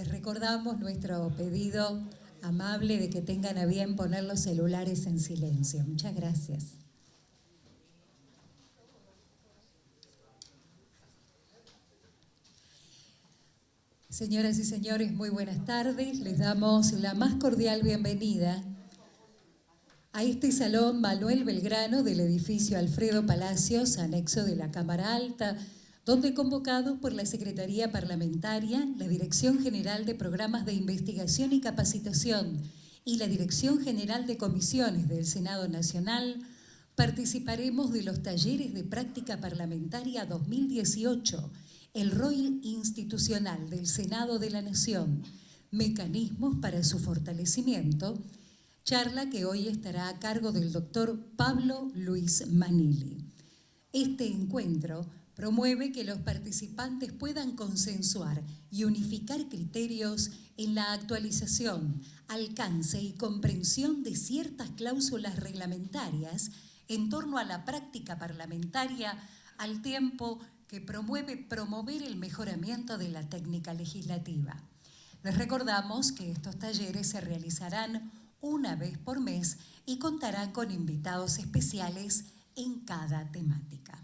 Les recordamos nuestro pedido amable de que tengan a bien poner los celulares en silencio. Muchas gracias. Señoras y señores, muy buenas tardes. Les damos la más cordial bienvenida a este Salón Manuel Belgrano del edificio Alfredo Palacios, anexo de la Cámara Alta, donde convocados por la Secretaría Parlamentaria, la Dirección General de Programas de Investigación y Capacitación y la Dirección General de Comisiones del Senado Nacional, participaremos de los talleres de práctica parlamentaria 2018, el rol institucional del Senado de la Nación, mecanismos para su fortalecimiento, charla que hoy estará a cargo del doctor Pablo Luis Manili. Este encuentro promueve que los participantes puedan consensuar y unificar criterios en la actualización, alcance y comprensión de ciertas cláusulas reglamentarias en torno a la práctica parlamentaria, al tiempo que promover el mejoramiento de la técnica legislativa. Les recordamos que estos talleres se realizarán una vez por mes y contarán con invitados especiales en cada temática.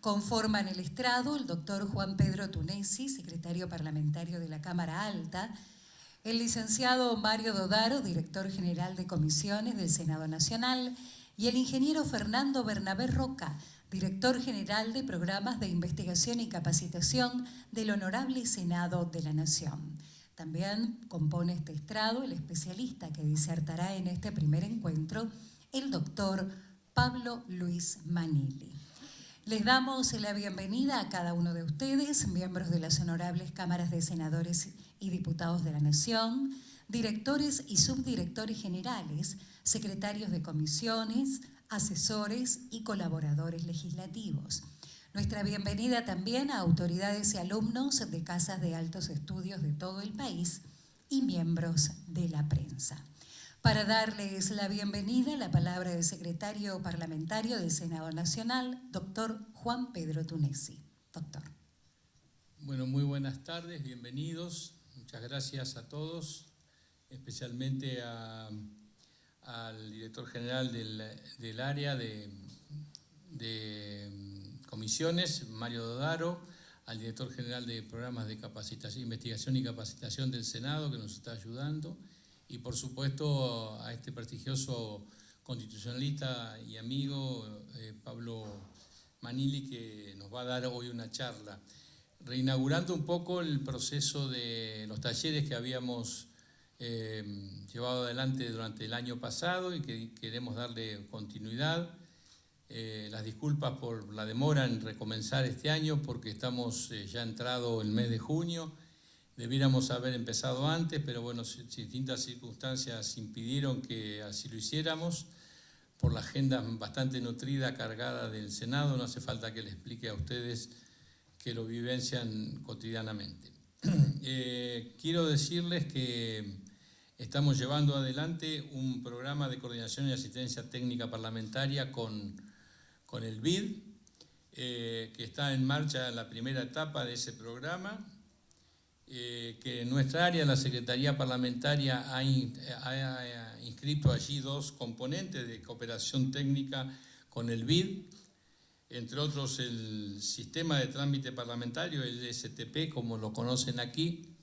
Conforman el estrado el doctor Juan Pedro Tunesi, secretario parlamentario de la Cámara Alta, el licenciado Mario Dodaro, director general de comisiones del Senado Nacional, y el ingeniero Fernando Bernabé Roca, director general de programas de investigación y capacitación del Honorable Senado de la Nación. También compone este estrado el especialista que disertará en este primer encuentro, el doctor Pablo Luis Manili. Les damos la bienvenida a cada uno de ustedes, miembros de las honorables cámaras de senadores y diputados de la Nación, directores y subdirectores generales, secretarios de comisiones, asesores y colaboradores legislativos. Nuestra bienvenida también a autoridades y alumnos de casas de altos estudios de todo el país y miembros de la prensa. Para darles la bienvenida, la palabra del secretario parlamentario del Senado Nacional, doctor Juan Pedro Tunesi. Doctor. Bueno, muy buenas tardes, bienvenidos. Muchas gracias a todos, especialmente al director general del área de comisiones, Mario Dodaro, al director general de programas de capacitación, investigación y capacitación del Senado, que nos está ayudando, y por supuesto a este prestigioso constitucionalista y amigo Pablo Manili, que nos va a dar hoy una charla, reinaugurando un poco el proceso de los talleres que habíamos llevado adelante durante el año pasado y que queremos darle continuidad. Las disculpas por la demora en recomenzar este año, porque estamos ya entrado el mes de junio. Debiéramos haber empezado antes, pero bueno, distintas circunstancias impidieron que así lo hiciéramos. Por la agenda bastante nutrida, cargada del Senado, no hace falta que les explique a ustedes que lo vivencian cotidianamente. Quiero decirles que estamos llevando adelante un programa de coordinación y asistencia técnica parlamentaria con el BID, que está en marcha la primera etapa de ese programa, que en nuestra área, la Secretaría Parlamentaria, ha inscrito allí dos componentes de cooperación técnica con el BID, entre otros el Sistema de Trámite Parlamentario, el STP, como lo conocen aquí,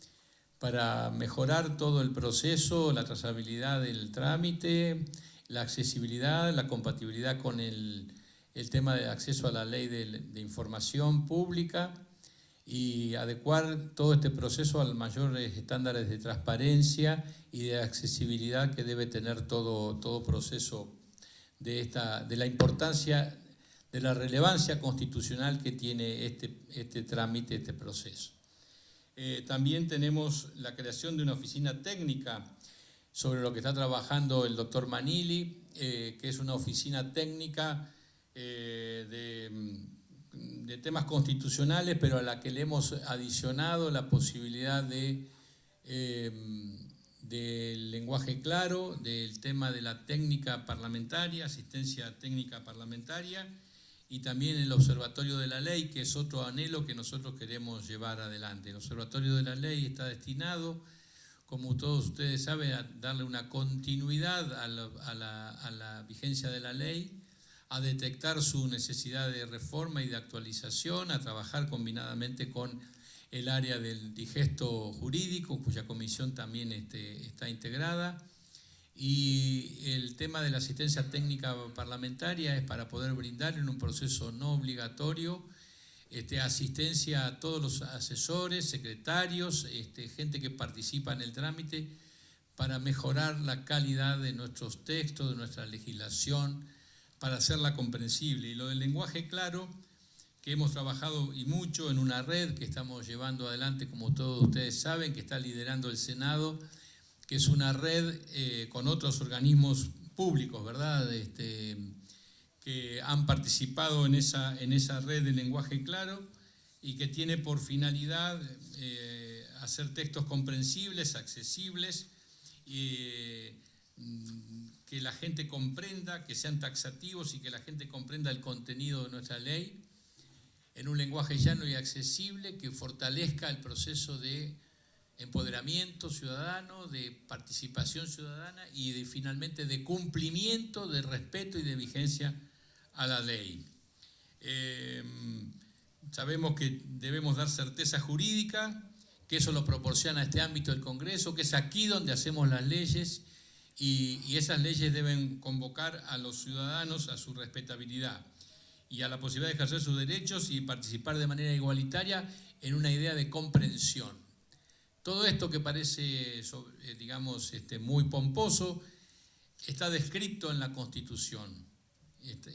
para mejorar todo el proceso, la trazabilidad del trámite, la accesibilidad, la compatibilidad con el tema de acceso a la ley de información pública y adecuar todo este proceso a los mayores estándares de transparencia y de accesibilidad que debe tener todo proceso de la importancia, de la relevancia constitucional que tiene este trámite, este proceso. También tenemos la creación de una oficina técnica sobre lo que está trabajando el doctor Manili, que es una oficina técnica de temas constitucionales, pero a la que le hemos adicionado la posibilidad del lenguaje claro, del tema de la técnica parlamentaria, asistencia técnica parlamentaria, y también el Observatorio de la Ley, que es otro anhelo que nosotros queremos llevar adelante. El Observatorio de la Ley está destinado, como todos ustedes saben, a darle una continuidad a la vigencia de la ley, a detectar su necesidad de reforma y de actualización, a trabajar combinadamente con el área del digesto jurídico, cuya comisión también está integrada. Y el tema de la asistencia técnica parlamentaria es para poder brindar en un proceso no obligatorio asistencia a todos los asesores, secretarios, gente que participa en el trámite, para mejorar la calidad de nuestros textos, de nuestra legislación, para hacerla comprensible. Y lo del lenguaje claro, que hemos trabajado y mucho en una red que estamos llevando adelante, como todos ustedes saben, que está liderando el Senado, que es una red con otros organismos públicos, ¿verdad?, que han participado en esa red de lenguaje claro y que tiene por finalidad hacer textos comprensibles, accesibles, que la gente comprenda, que sean taxativos y que la gente comprenda el contenido de nuestra ley en un lenguaje llano y accesible que fortalezca el proceso de empoderamiento ciudadano, de participación ciudadana y finalmente de cumplimiento, de respeto y de vigencia a la ley. Sabemos que debemos dar certeza jurídica, que eso lo proporciona este ámbito del Congreso, que es aquí donde hacemos las leyes y esas leyes deben convocar a los ciudadanos a su respetabilidad y a la posibilidad de ejercer sus derechos y participar de manera igualitaria en una idea de comprensión. Todo esto que parece, digamos, muy pomposo, está descrito en la Constitución.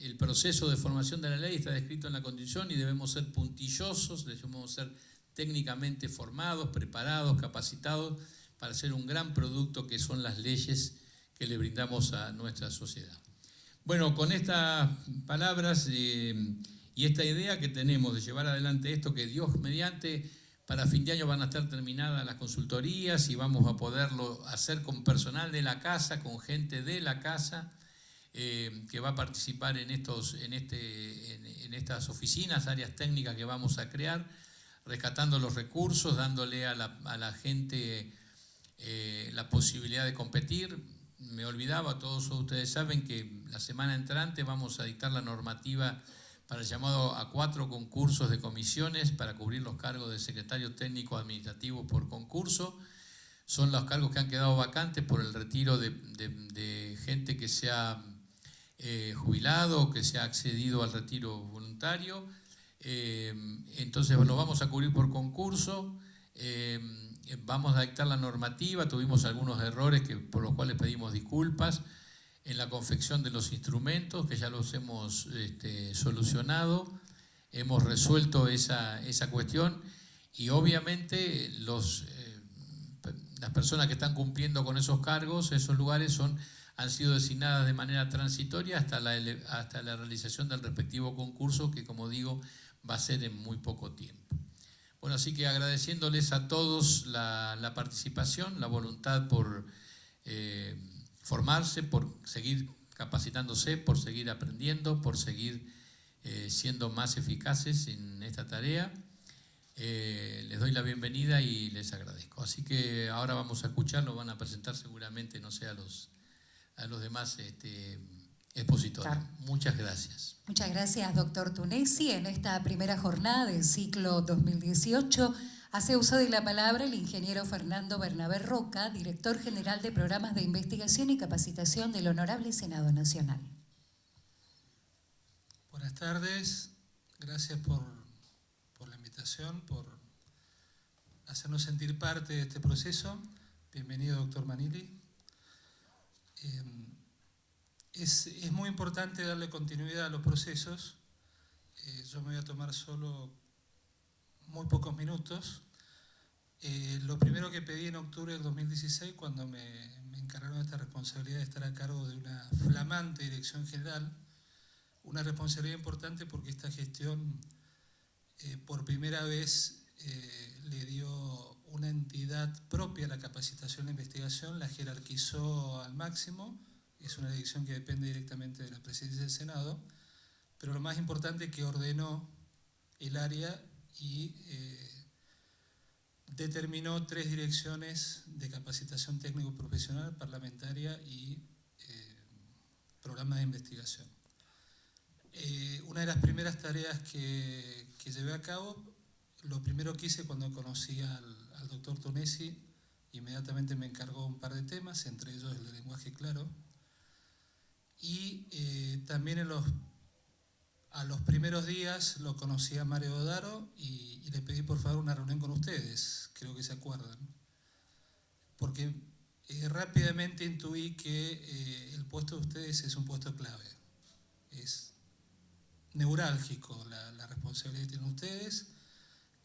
El proceso de formación de la ley está descrito en la Constitución y debemos ser puntillosos, debemos ser técnicamente formados, preparados, capacitados para hacer un gran producto que son las leyes que le brindamos a nuestra sociedad. Bueno, con estas palabras y esta idea que tenemos de llevar adelante esto, que Dios mediante, para fin de año van a estar terminadas las consultorías y vamos a poderlo hacer con personal de la casa, con gente de la casa, que va a participar en estas oficinas, áreas técnicas que vamos a crear, rescatando los recursos, dándole a la gente la posibilidad de competir. Me olvidaba, todos ustedes saben que la semana entrante vamos a dictar la normativa para el llamado a 4 concursos de comisiones para cubrir los cargos de secretario técnico administrativo por concurso. Son los cargos que han quedado vacantes por el retiro de gente que se ha jubilado o que se ha accedido al retiro voluntario. Entonces lo vamos a cubrir por concurso. Vamos a dictar la normativa, tuvimos algunos errores por los cuales pedimos disculpas en la confección de los instrumentos, que ya los hemos solucionado, hemos resuelto esa cuestión y obviamente las personas que están cumpliendo con esos cargos, esos lugares han sido designadas de manera transitoria hasta la realización del respectivo concurso, que como digo va a ser en muy poco tiempo. Bueno, así que agradeciéndoles a todos la participación, la voluntad por formarse, por seguir capacitándose, por seguir aprendiendo, por seguir siendo más eficaces en esta tarea. Les doy la bienvenida y les agradezco. Así que ahora vamos a escuchar, lo van a presentar seguramente, no sé, a los demás expositores. Claro. Muchas gracias. Muchas gracias, doctor Tunesi. En esta primera jornada del ciclo 2018 hace uso de la palabra el ingeniero Fernando Bernabé Roca, director general de Programas de Investigación y Capacitación del Honorable Senado Nacional. Buenas tardes, gracias por la invitación, por hacernos sentir parte de este proceso. Bienvenido, doctor Manili. Es muy importante darle continuidad a los procesos. Yo me voy a tomar solo muy pocos minutos. Lo primero que pedí en octubre del 2016, cuando me encargaron esta responsabilidad de estar a cargo de una flamante dirección general, una responsabilidad importante porque esta gestión por primera vez le dio una entidad propia a la capacitación y la investigación, la jerarquizó al máximo. Es una dirección que depende directamente de la presidencia del Senado, pero lo más importante es que ordenó el área y determinó 3 direcciones de capacitación técnico-profesional, parlamentaria y programa de investigación. Una de las primeras tareas que llevé a cabo, lo primero que hice cuando conocí al doctor Tunesi, inmediatamente me encargó un par de temas, entre ellos el de lenguaje claro, y también a los primeros días lo conocí a Mario Dodaro y le pedí por favor una reunión con ustedes, creo que se acuerdan, porque rápidamente intuí que el puesto de ustedes es un puesto clave, es neurálgico la responsabilidad que tienen ustedes,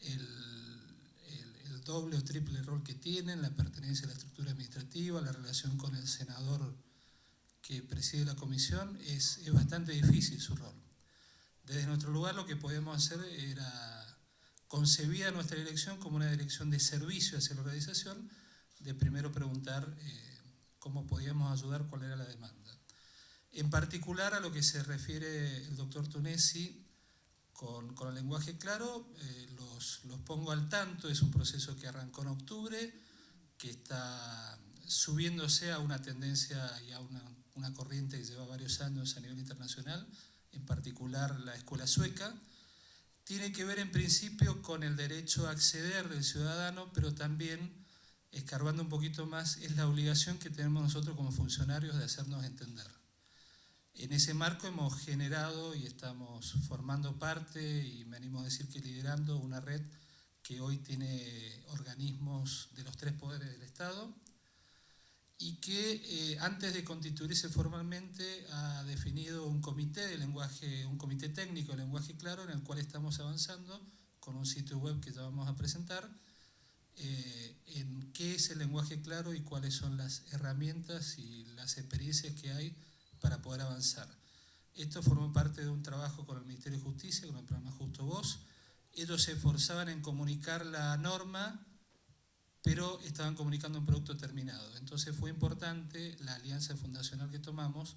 el doble o triple rol que tienen, la pertenencia a la estructura administrativa, la relación con el senador que preside la comisión, es bastante difícil su rol. Desde nuestro lugar lo que podíamos hacer era concebir a nuestra dirección como una dirección de servicio hacia la organización, de primero preguntar cómo podíamos ayudar, cuál era la demanda. En particular a lo que se refiere el doctor Tunesi con el lenguaje claro, los pongo al tanto, es un proceso que arrancó en octubre, que está subiéndose a una tendencia y a una corriente que lleva varios años a nivel internacional, en particular la escuela sueca. Tiene que ver en principio con el derecho a acceder del ciudadano, pero también, escarbando un poquito más, es la obligación que tenemos nosotros como funcionarios de hacernos entender. En ese marco hemos generado y estamos formando parte, y me animo a decir que liderando, una red que hoy tiene organismos de los 3 poderes del Estado y que antes de constituirse formalmente ha definido un comité de lenguaje, un comité técnico de lenguaje claro, en el cual estamos avanzando con un sitio web que ya vamos a presentar, en qué es el lenguaje claro y cuáles son las herramientas y las experiencias que hay para poder avanzar. Esto formó parte de un trabajo con el Ministerio de Justicia, con el programa Justo Vos. Ellos se esforzaban en comunicar la norma, pero estaban comunicando un producto terminado. Entonces fue importante la alianza fundacional que tomamos,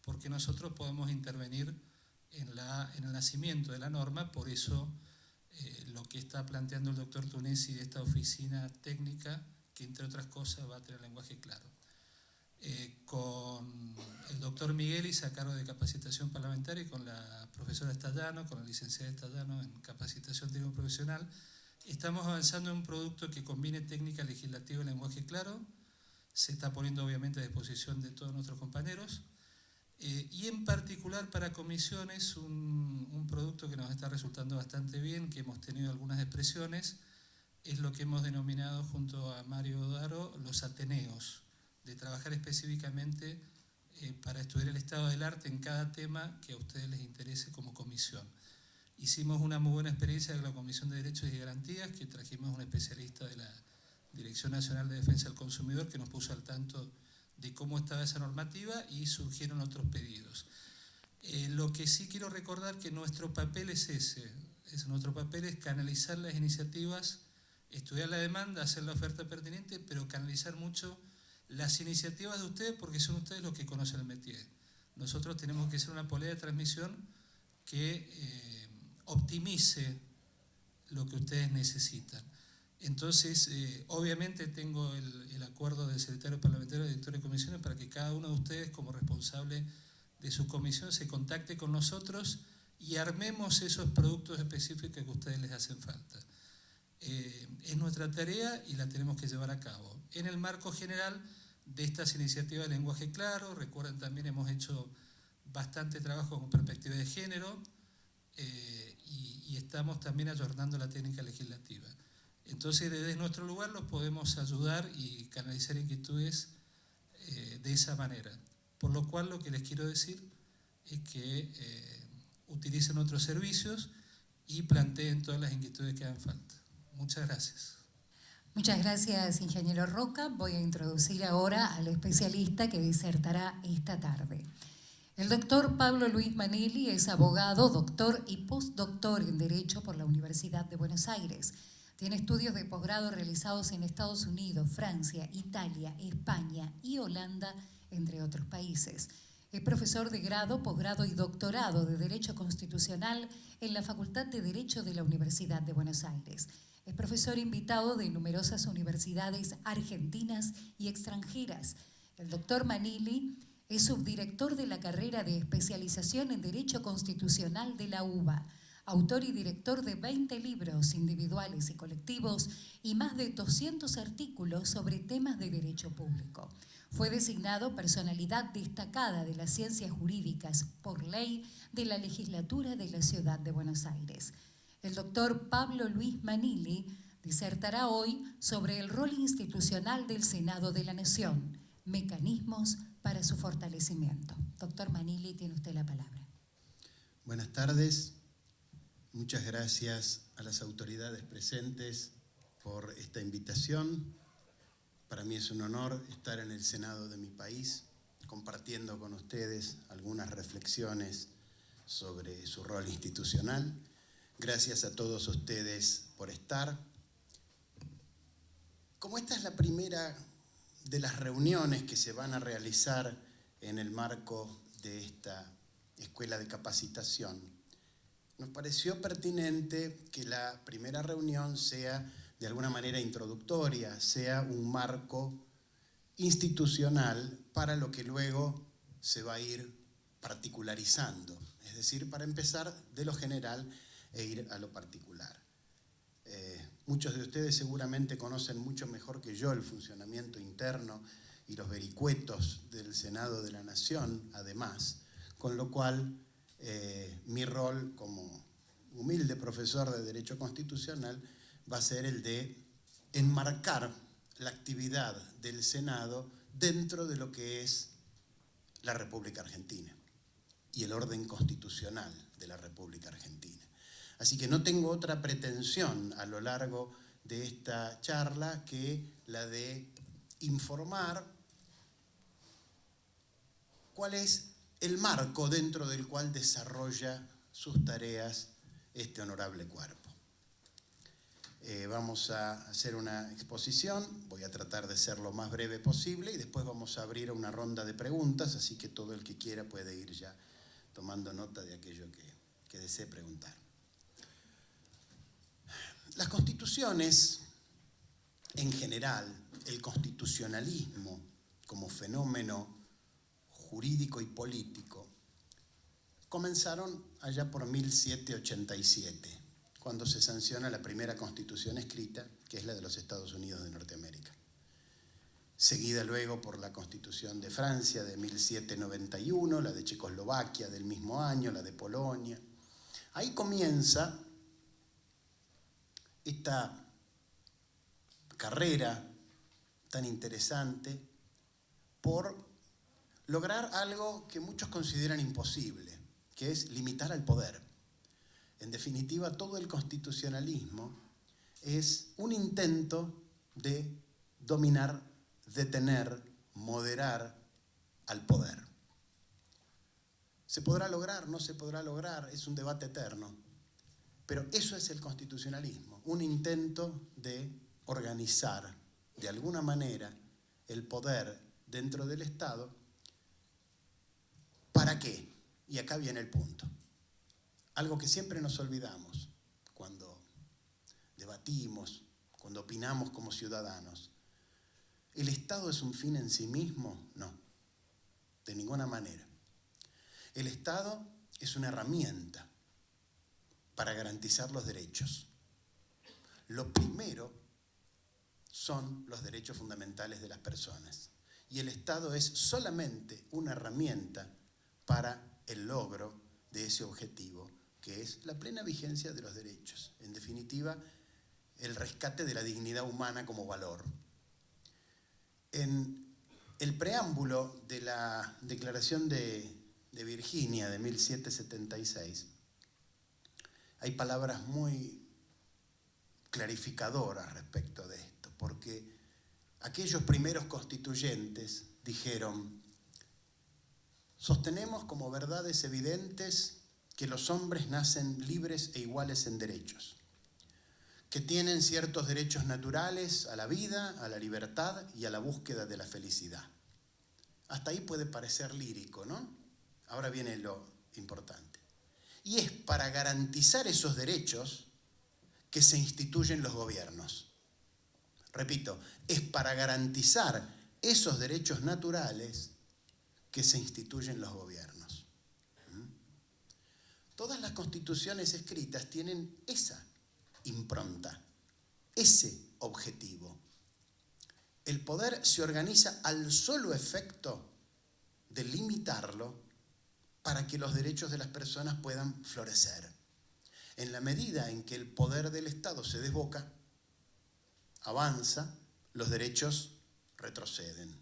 porque nosotros podemos intervenir en el nacimiento de la norma. Por eso lo que está planteando el doctor Tunesi de esta oficina técnica, que entre otras cosas va a tener lenguaje claro. Con el doctor Miguelis a cargo de capacitación parlamentaria y con la profesora Estallano, con la licenciada Estallano en capacitación técnico profesional, estamos avanzando en un producto que combine técnica legislativa y lenguaje claro. Se está poniendo obviamente a disposición de todos nuestros compañeros. Y en particular para comisiones, un producto que nos está resultando bastante bien, que hemos tenido algunas expresiones, es lo que hemos denominado junto a Mario Dodaro los Ateneos, de trabajar específicamente para estudiar el estado del arte en cada tema que a ustedes les interese como comisión. Hicimos una muy buena experiencia de la Comisión de Derechos y Garantías, que trajimos a un especialista de la Dirección Nacional de Defensa del Consumidor, que nos puso al tanto de cómo estaba esa normativa, y surgieron otros pedidos. Lo que sí quiero recordar que nuestro papel es ese, nuestro papel es canalizar las iniciativas, estudiar la demanda, hacer la oferta pertinente, pero canalizar mucho las iniciativas de ustedes, porque son ustedes los que conocen el métier. Nosotros tenemos que ser una polea de transmisión que optimice lo que ustedes necesitan. Entonces, obviamente tengo el acuerdo del secretario parlamentario y director de comisiones para que cada uno de ustedes, como responsable de su comisión, se contacte con nosotros y armemos esos productos específicos que a ustedes les hacen falta. Es nuestra tarea y la tenemos que llevar a cabo. En el marco general de estas iniciativas de lenguaje claro, recuerden, también hemos hecho bastante trabajo con perspectiva de género y estamos también ayornando la técnica legislativa. Entonces, desde nuestro lugar los podemos ayudar y canalizar inquietudes de esa manera. Por lo cual, lo que les quiero decir es que utilicen otros servicios y planteen todas las inquietudes que hagan falta. Muchas gracias. Muchas gracias, ingeniero Roca. Voy a introducir ahora al especialista que disertará esta tarde. El doctor Pablo Luis Manelli es abogado, doctor y postdoctor en Derecho por la Universidad de Buenos Aires. Tiene estudios de posgrado realizados en Estados Unidos, Francia, Italia, España y Holanda, entre otros países. Es profesor de grado, posgrado y doctorado de Derecho Constitucional en la Facultad de Derecho de la Universidad de Buenos Aires. Es profesor invitado de numerosas universidades argentinas y extranjeras. El doctor Manili es subdirector de la carrera de especialización en Derecho Constitucional de la UBA, autor y director de 20 libros individuales y colectivos y más de 200 artículos sobre temas de derecho público. Fue designado personalidad destacada de las ciencias jurídicas por ley de la legislatura de la Ciudad de Buenos Aires. El doctor Pablo Luis Manili disertará hoy sobre el rol institucional del Senado de la Nación, mecanismos para su fortalecimiento. Doctor Manili, tiene usted la palabra. Buenas tardes. Muchas gracias a las autoridades presentes por esta invitación. Para mí es un honor estar en el Senado de mi país, compartiendo con ustedes algunas reflexiones sobre su rol institucional. Gracias a todos ustedes por estar. Como esta es la primera de las reuniones que se van a realizar en el marco de esta escuela de capacitación, nos pareció pertinente que la primera reunión sea de alguna manera introductoria, sea un marco institucional para lo que luego se va a ir particularizando, es decir, para empezar de lo general e ir a lo particular. Muchos de ustedes seguramente conocen mucho mejor que yo el funcionamiento interno y los vericuetos del Senado de la Nación, además, con lo cual mi rol como humilde profesor de Derecho Constitucional va a ser el de enmarcar la actividad del Senado dentro de lo que es la República Argentina y el orden constitucional de la República Argentina. Así que no tengo otra pretensión a lo largo de esta charla que la de informar cuál es el marco dentro del cual desarrolla sus tareas este honorable cuerpo. Vamos a hacer una exposición, voy a tratar de ser lo más breve posible y después vamos a abrir una ronda de preguntas, así que todo el que quiera puede ir ya tomando nota de aquello que desee preguntar. Las constituciones, en general, el constitucionalismo como fenómeno jurídico y político, comenzaron allá por 1787, cuando se sanciona la primera constitución escrita, que es la de los Estados Unidos de Norteamérica. Seguida luego por la Constitución de Francia de 1791, la de Checoslovaquia del mismo año, la de Polonia. Ahí comienza esta carrera tan interesante por lograr algo que muchos consideran imposible, que es limitar al poder. En definitiva, todo el constitucionalismo es un intento de dominar, detener, moderar al poder. ¿Se podrá lograr? ¿No se podrá lograr? Es un debate eterno. Pero eso es el constitucionalismo, un intento de organizar de alguna manera el poder dentro del Estado. ¿Para qué? Y acá viene el punto. Algo que siempre nos olvidamos cuando debatimos, cuando opinamos como ciudadanos. ¿El Estado es un fin en sí mismo? No, de ninguna manera. El Estado es una herramienta para garantizar los derechos. Lo primero son los derechos fundamentales de las personas. Y el Estado es solamente una herramienta para el logro de ese objetivo, que es la plena vigencia de los derechos. En definitiva, el rescate de la dignidad humana como valor. En el preámbulo de la Declaración de Virginia de 1776, hay palabras muy clarificadoras respecto de esto, porque aquellos primeros constituyentes dijeron: sostenemos como verdades evidentes que los hombres nacen libres e iguales en derechos, que tienen ciertos derechos naturales a la vida, a la libertad y a la búsqueda de la felicidad. Hasta ahí puede parecer lírico, ¿no? Ahora viene lo importante. Y es para garantizar esos derechos que se instituyen los gobiernos. Repito, es para garantizar esos derechos naturales que se instituyen los gobiernos. Todas las constituciones escritas tienen esa impronta, ese objetivo. El poder se organiza al solo efecto de limitarlo para que los derechos de las personas puedan florecer. En la medida en que el poder del Estado se desboca, avanza, los derechos retroceden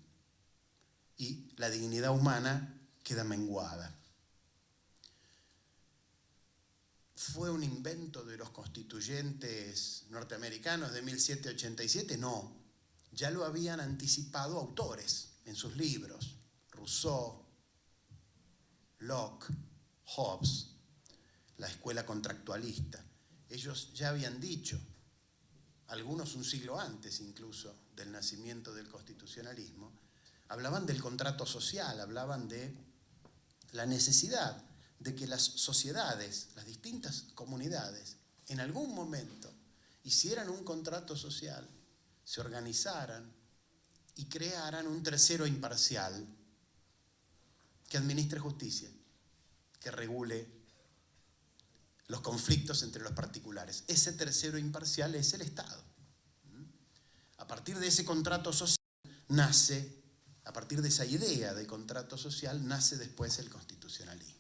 y la dignidad humana queda menguada. ¿Fue un invento de los constituyentes norteamericanos de 1787? No, ya lo habían anticipado autores en sus libros, Rousseau, Locke, Hobbes, la escuela contractualista. Ellos ya habían dicho, algunos un siglo antes incluso del nacimiento del constitucionalismo, hablaban del contrato social, hablaban de la necesidad de que las sociedades, las distintas comunidades, en algún momento hicieran un contrato social, se organizaran y crearan un tercero imparcial que administre justicia, que regule los conflictos entre los particulares. Ese tercero imparcial es el Estado. A partir de ese contrato social nace, a partir de esa idea de contrato social, nace después el constitucionalismo.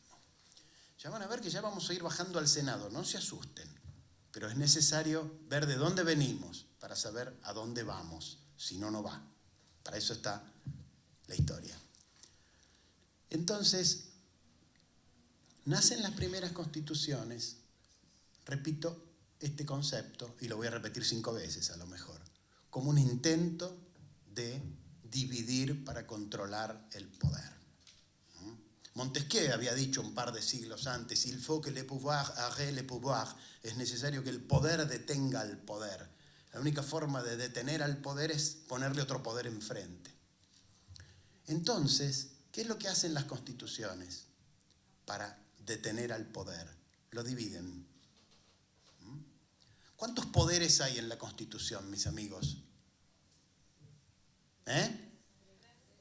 Ya van a ver que ya vamos a ir bajando al Senado, no se asusten, pero es necesario ver de dónde venimos para saber a dónde vamos, si no, no va. Para eso está la historia. Entonces, nacen las primeras constituciones, repito este concepto, y lo voy a repetir 5 veces a lo mejor, como un intento de dividir para controlar el poder. Montesquieu había dicho un par de siglos antes, il faut que le pouvoir arrête le pouvoir, es necesario que el poder detenga al poder. La única forma de detener al poder es ponerle otro poder enfrente. Entonces, ¿qué es lo que hacen las constituciones para detener al poder? Lo dividen. ¿Cuántos poderes hay en la Constitución, mis amigos?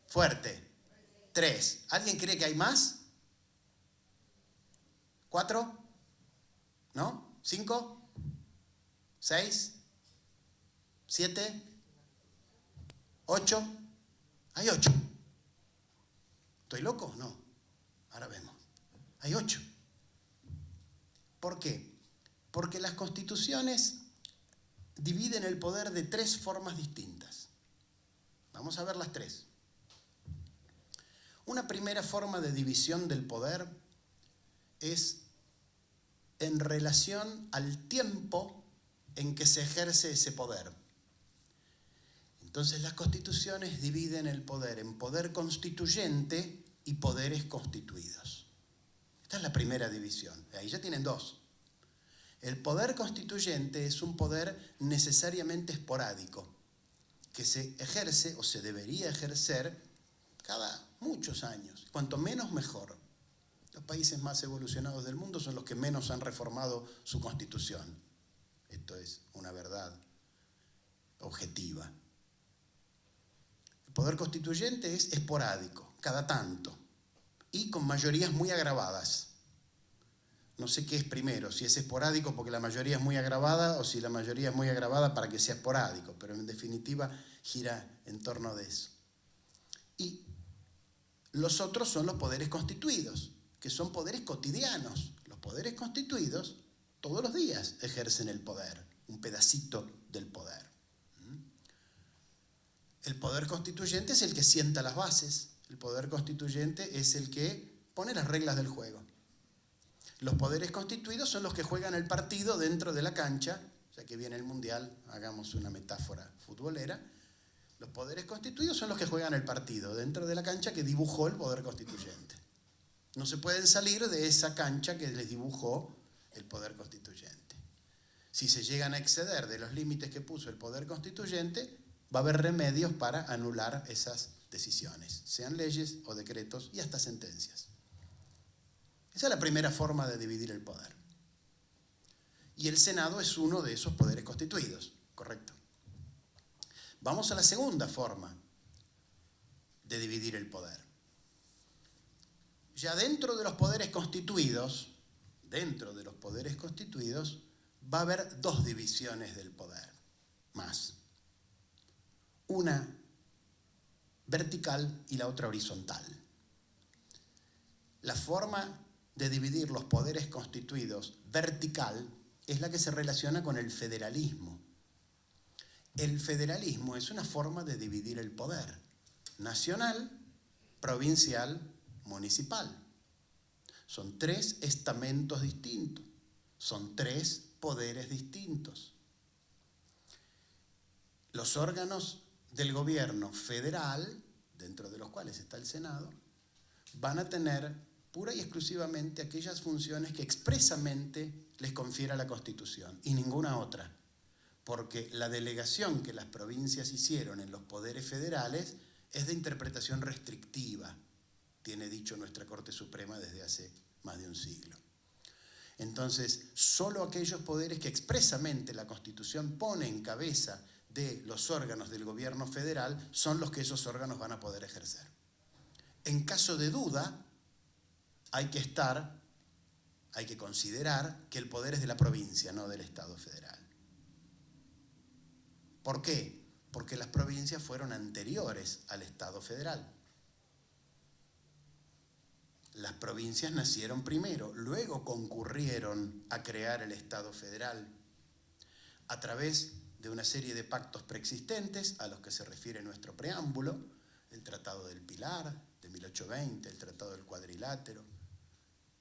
Fuerte. 3. ¿Alguien cree que hay más? 4. ¿No? 5. 6. 7. 8. Hay 8. ¿Estoy loco? No. Ahora vemos. Hay 8. ¿Por qué? Porque las constituciones dividen el poder de 3 formas distintas. Vamos a ver las 3. Una primera forma de división del poder es en relación al tiempo en que se ejerce ese poder. Entonces las constituciones dividen el poder en poder constituyente y poderes constituidos. Esta es la primera división. Ahí ya tienen 2. El poder constituyente es un poder necesariamente esporádico, que se ejerce o se debería ejercer cada muchos años. Cuanto menos, mejor. Los países más evolucionados del mundo son los que menos han reformado su constitución. Esto es una verdad objetiva. El poder constituyente es esporádico, cada tanto, y con mayorías muy agravadas. No sé qué es primero, si es esporádico porque la mayoría es muy agravada o si la mayoría es muy agravada para que sea esporádico, pero en definitiva gira en torno de eso. Y los otros son los poderes constituidos, que son poderes cotidianos. Los poderes constituidos todos los días ejercen el poder, un pedacito del poder. El poder constituyente es el que sienta las bases, el poder constituyente es el que pone las reglas del juego. Los poderes constituidos son los que juegan el partido dentro de la cancha, ya que viene el Mundial, hagamos una metáfora futbolera. Los poderes constituidos son los que juegan el partido dentro de la cancha que dibujó el poder constituyente. No se pueden salir de esa cancha que les dibujó el poder constituyente. Si se llegan a exceder de los límites que puso el poder constituyente, va a haber remedios para anular esas decisiones, sean leyes o decretos y hasta sentencias. Esa es la primera forma de dividir el poder. Y el Senado es uno de esos poderes constituidos, correcto. Vamos a la segunda forma de dividir el poder. Ya dentro de los poderes constituidos, va a haber dos divisiones del poder, más. Una vertical y la otra horizontal. La forma de dividir los poderes constituidos vertical es la que se relaciona con el federalismo. El federalismo es una forma de dividir el poder nacional, provincial, municipal. Son tres estamentos distintos, son tres poderes distintos. Los órganos del gobierno federal, dentro de los cuales está el Senado, van a tener pura y exclusivamente aquellas funciones que expresamente les confiera la Constitución y ninguna otra, porque la delegación que las provincias hicieron en los poderes federales es de interpretación restrictiva, tiene dicho nuestra Corte Suprema desde hace más de un siglo. Entonces, solo aquellos poderes que expresamente la Constitución pone en cabeza de los órganos del gobierno federal son los que esos órganos van a poder ejercer. En caso de duda, hay que considerar que el poder es de la provincia, no del Estado federal. ¿Por qué? Porque las provincias fueron anteriores al Estado federal. Las provincias nacieron primero, luego concurrieron a crear el Estado federal a través de una serie de pactos preexistentes a los que se refiere nuestro preámbulo, el Tratado del Pilar de 1820, el Tratado del Cuadrilátero,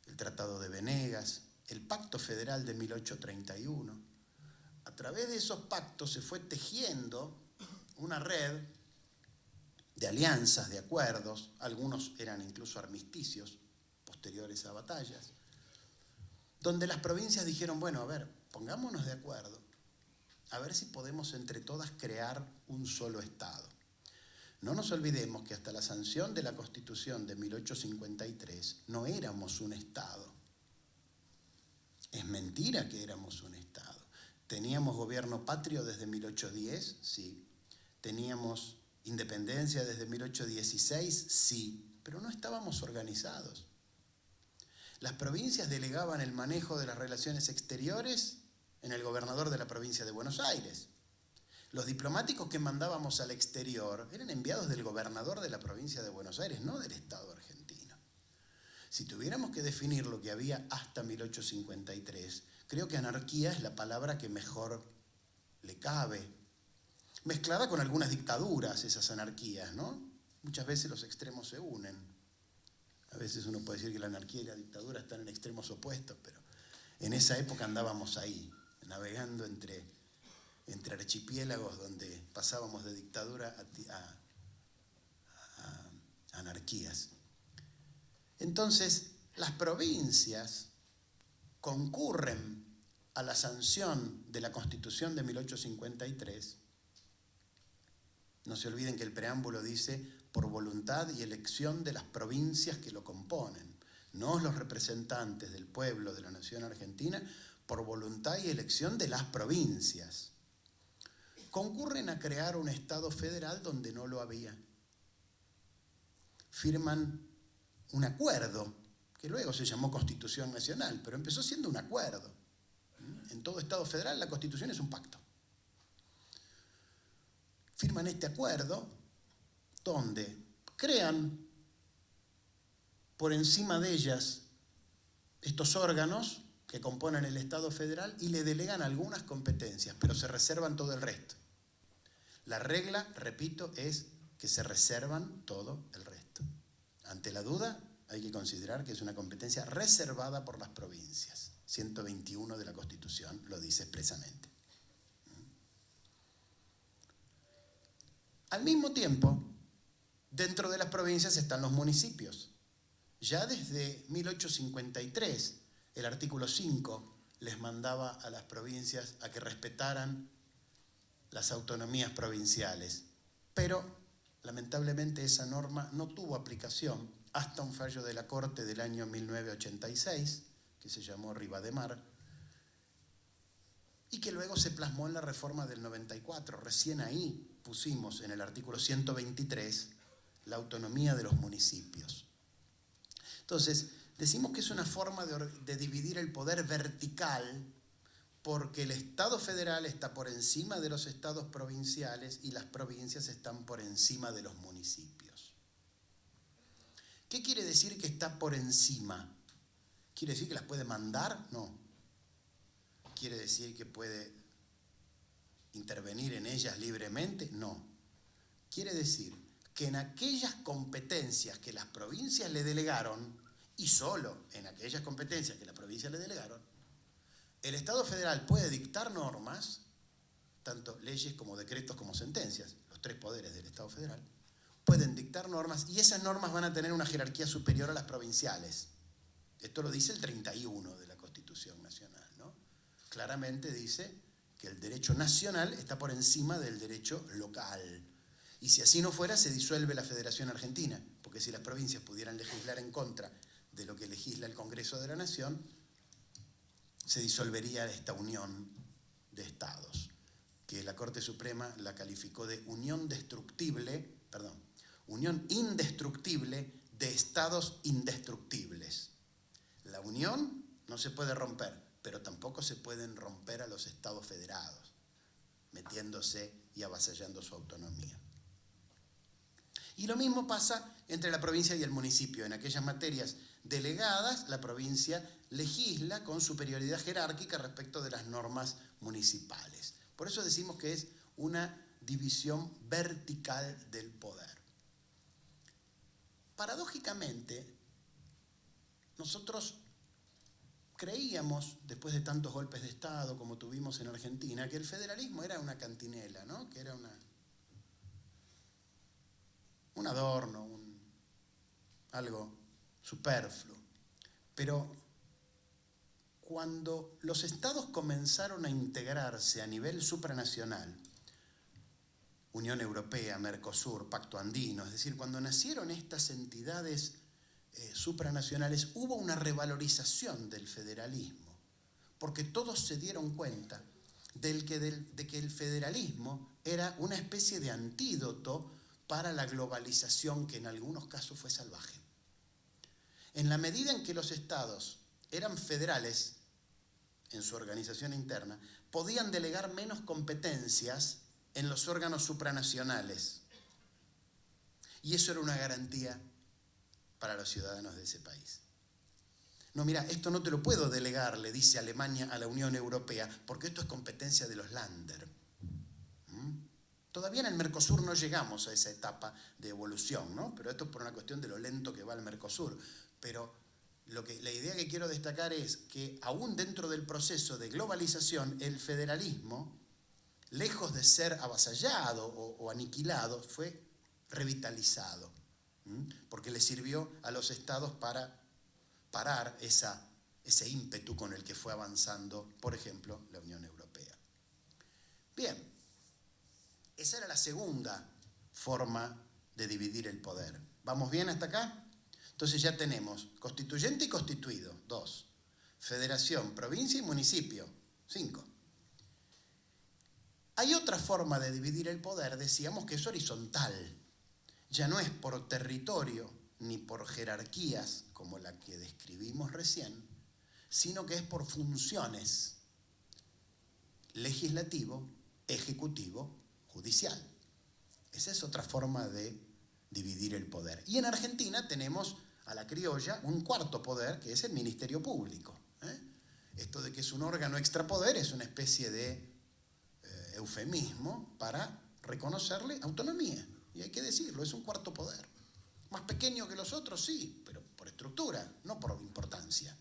el Tratado de Venegas, el Pacto Federal de 1831. A través de esos pactos se fue tejiendo una red de alianzas, de acuerdos, algunos eran incluso armisticios posteriores a batallas, donde las provincias dijeron, bueno, a ver, pongámonos de acuerdo, a ver si podemos entre todas crear un solo Estado. No nos olvidemos que hasta la sanción de la Constitución de 1853 no éramos un Estado. Es mentira que éramos un Estado. Teníamos gobierno patrio desde 1810, sí. Teníamos independencia desde 1816, sí, pero no estábamos organizados. Las provincias delegaban el manejo de las relaciones exteriores en el gobernador de la provincia de Buenos Aires. Los diplomáticos que mandábamos al exterior eran enviados del gobernador de la provincia de Buenos Aires, no del Estado argentino. Si tuviéramos que definir lo que había hasta 1853, creo que anarquía es la palabra que mejor le cabe. Mezclada con algunas dictaduras, esas anarquías, ¿no? Muchas veces los extremos se unen. A veces uno puede decir que la anarquía y la dictadura están en extremos opuestos, pero en esa época andábamos ahí, navegando entre archipiélagos donde pasábamos de dictadura a anarquías. Entonces, las provincias concurren a la sanción de la Constitución de 1853. No se olviden que el preámbulo dice por voluntad y elección de las provincias que lo componen, no los representantes del pueblo de la nación argentina, por voluntad y elección de las provincias. Concurren a crear un Estado federal donde no lo había. Firman un acuerdo, que luego se llamó Constitución Nacional, pero empezó siendo un acuerdo. En todo Estado federal la Constitución es un pacto. Firman este acuerdo donde crean por encima de ellas estos órganos que componen el Estado federal y le delegan algunas competencias, pero se reservan todo el resto. La regla, repito, es que se reservan todo el resto. Ante la duda, hay que considerar que es una competencia reservada por las provincias. 121 de la Constitución lo dice expresamente. Al mismo tiempo, dentro de las provincias están los municipios. Ya desde 1853, el artículo 5 les mandaba a las provincias a que respetaran las autonomías provinciales. Pero, lamentablemente, esa norma no tuvo aplicación hasta un fallo de la Corte del año 1986, que se llamó Rivademar, y que luego se plasmó en la reforma del 94. Recién ahí pusimos en el artículo 123 la autonomía de los municipios. Entonces, decimos que es una forma de dividir el poder vertical, porque el Estado federal está por encima de los estados provinciales y las provincias están por encima de los municipios. ¿Qué quiere decir que está por encima? ¿Quiere decir que las puede mandar? No. ¿Quiere decir que puede intervenir en ellas libremente? No. Quiere decir que en aquellas competencias que las provincias le delegaron, y solo en aquellas competencias que las provincias le delegaron, el Estado federal puede dictar normas, tanto leyes como decretos como sentencias, los tres poderes del Estado federal, pueden dictar normas y esas normas van a tener una jerarquía superior a las provinciales. Esto lo dice el 31 de la Constitución Nacional, ¿no? Claramente dice que el derecho nacional está por encima del derecho local. Y si así no fuera, se disuelve la Federación Argentina, porque si las provincias pudieran legislar en contra de lo que legisla el Congreso de la Nación, se disolvería esta unión de estados, que la Corte Suprema la calificó de unión indestructible de estados indestructibles. La unión no se puede romper, pero tampoco se pueden romper a los estados federados, metiéndose y avasallando su autonomía. Y lo mismo pasa entre la provincia y el municipio. En aquellas materias delegadas, la provincia legisla con superioridad jerárquica respecto de las normas municipales. Por eso decimos que es una división vertical del poder. Paradójicamente, nosotros creíamos, después de tantos golpes de Estado como tuvimos en Argentina, que el federalismo era una cantinela, ¿no? Que era un adorno, algo superfluo. Pero cuando los estados comenzaron a integrarse a nivel supranacional, Unión Europea, Mercosur, Pacto Andino, es decir, cuando nacieron estas entidades supranacionales, hubo una revalorización del federalismo, porque todos se dieron cuenta de que el federalismo era una especie de antídoto para la globalización, que en algunos casos fue salvaje. En la medida en que los estados eran federales en su organización interna, podían delegar menos competencias en los órganos supranacionales. Y eso era una garantía para los ciudadanos de ese país. No, mira, esto no te lo puedo delegar, le dice Alemania a la Unión Europea, porque esto es competencia de los Länder. Todavía en el Mercosur no llegamos a esa etapa de evolución, ¿no? Pero esto es por una cuestión de lo lento que va el Mercosur. Pero la idea que quiero destacar es que aún dentro del proceso de globalización, el federalismo, lejos de ser avasallado o aniquilado, fue revitalizado, porque le sirvió a los estados para parar ese ímpetu con el que fue avanzando, por ejemplo, la Unión Europea. Bien, esa era la segunda forma de dividir el poder. ¿Vamos bien hasta acá? Entonces ya tenemos constituyente y constituido, 2. Federación, provincia y municipio, 5. Hay otra forma de dividir el poder, decíamos que es horizontal. Ya no es por territorio ni por jerarquías como la que describimos recién, sino que es por funciones: legislativo, ejecutivo, judicial. Esa es otra forma de dividir el poder. Y en Argentina tenemos a la criolla un cuarto poder, que es el Ministerio Público. Esto de que es un órgano extrapoder es una especie de eufemismo para reconocerle autonomía. Y hay que decirlo, es un cuarto poder. Más pequeño que los otros, sí, pero por estructura, no por importancia.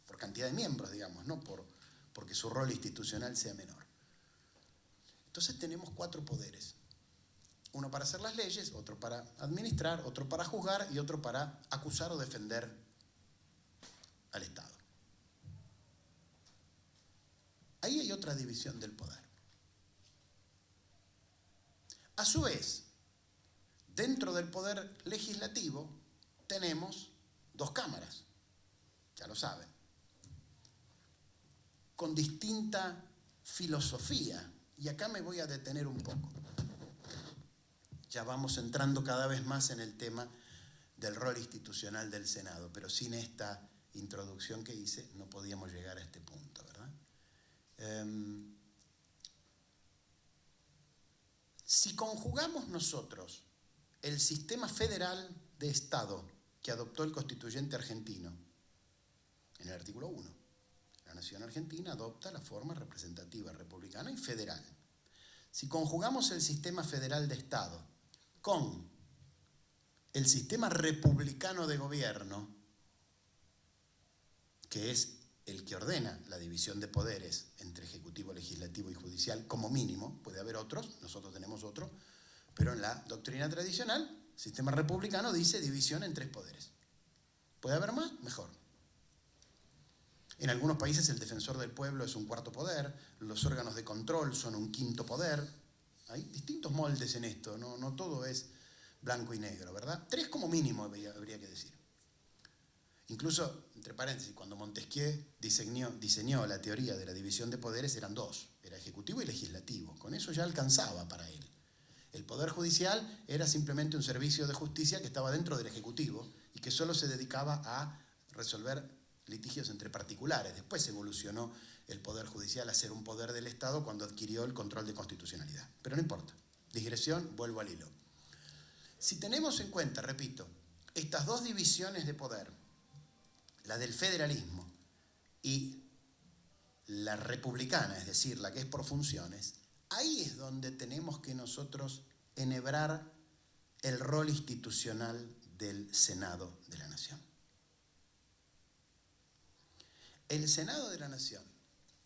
Por cantidad de miembros, digamos, no porque su rol institucional sea menor. Entonces tenemos 4 poderes. Uno para hacer las leyes, otro para administrar, otro para juzgar y otro para acusar o defender al Estado. Ahí hay otra división del poder. A su vez, dentro del poder legislativo tenemos dos cámaras, ya lo saben, con distinta filosofía. Y acá me voy a detener un poco. Ya vamos entrando cada vez más en el tema del rol institucional del Senado, pero sin esta introducción que hice no podíamos llegar a este punto, ¿verdad? Si conjugamos nosotros el sistema federal de Estado que adoptó el constituyente argentino, en el artículo 1, la nación argentina adopta la forma representativa republicana y federal. Si conjugamos el sistema federal de Estado con el sistema republicano de gobierno, que es el que ordena la división de poderes entre ejecutivo, legislativo y judicial, como mínimo, puede haber otros, nosotros tenemos otro, pero en la doctrina tradicional, el sistema republicano dice división en 3 poderes. ¿Puede haber más? Mejor. En algunos países el defensor del pueblo es un 4º poder, los órganos de control son un 5º poder. Hay distintos moldes en esto, no todo es blanco y negro, ¿verdad? 3 como mínimo habría que decir. Incluso, entre paréntesis, cuando Montesquieu diseñó la teoría de la división de poderes eran 2, era ejecutivo y legislativo. Con eso ya alcanzaba para él. El poder judicial era simplemente un servicio de justicia que estaba dentro del ejecutivo y que solo se dedicaba a resolver litigios entre particulares. Después evolucionó el poder judicial a ser un poder del Estado cuando adquirió el control de constitucionalidad. Pero no importa. Digresión, vuelvo al hilo. Si tenemos en cuenta, repito, estas 2 divisiones de poder, la del federalismo y la republicana, es decir, la que es por funciones, ahí es donde tenemos que nosotros enhebrar el rol institucional del Senado de la Nación. El Senado de la Nación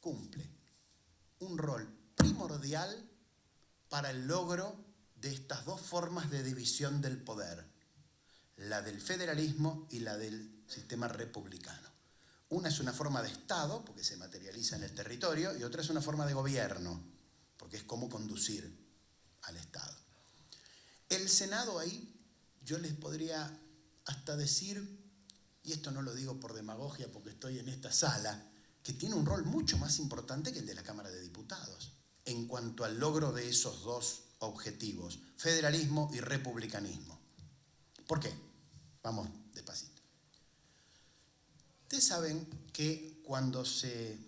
cumple un rol primordial para el logro de estas 2 formas de división del poder, la del federalismo y la del sistema republicano. Una es una forma de Estado, porque se materializa en el territorio, y otra es una forma de gobierno, porque es cómo conducir al Estado. El Senado ahí, yo les podría hasta decir, y esto no lo digo por demagogia porque estoy en esta sala, que tiene un rol mucho más importante que el de la Cámara de Diputados, en cuanto al logro de esos 2 objetivos, federalismo y republicanismo. ¿Por qué? Vamos despacito. Ustedes saben que cuando se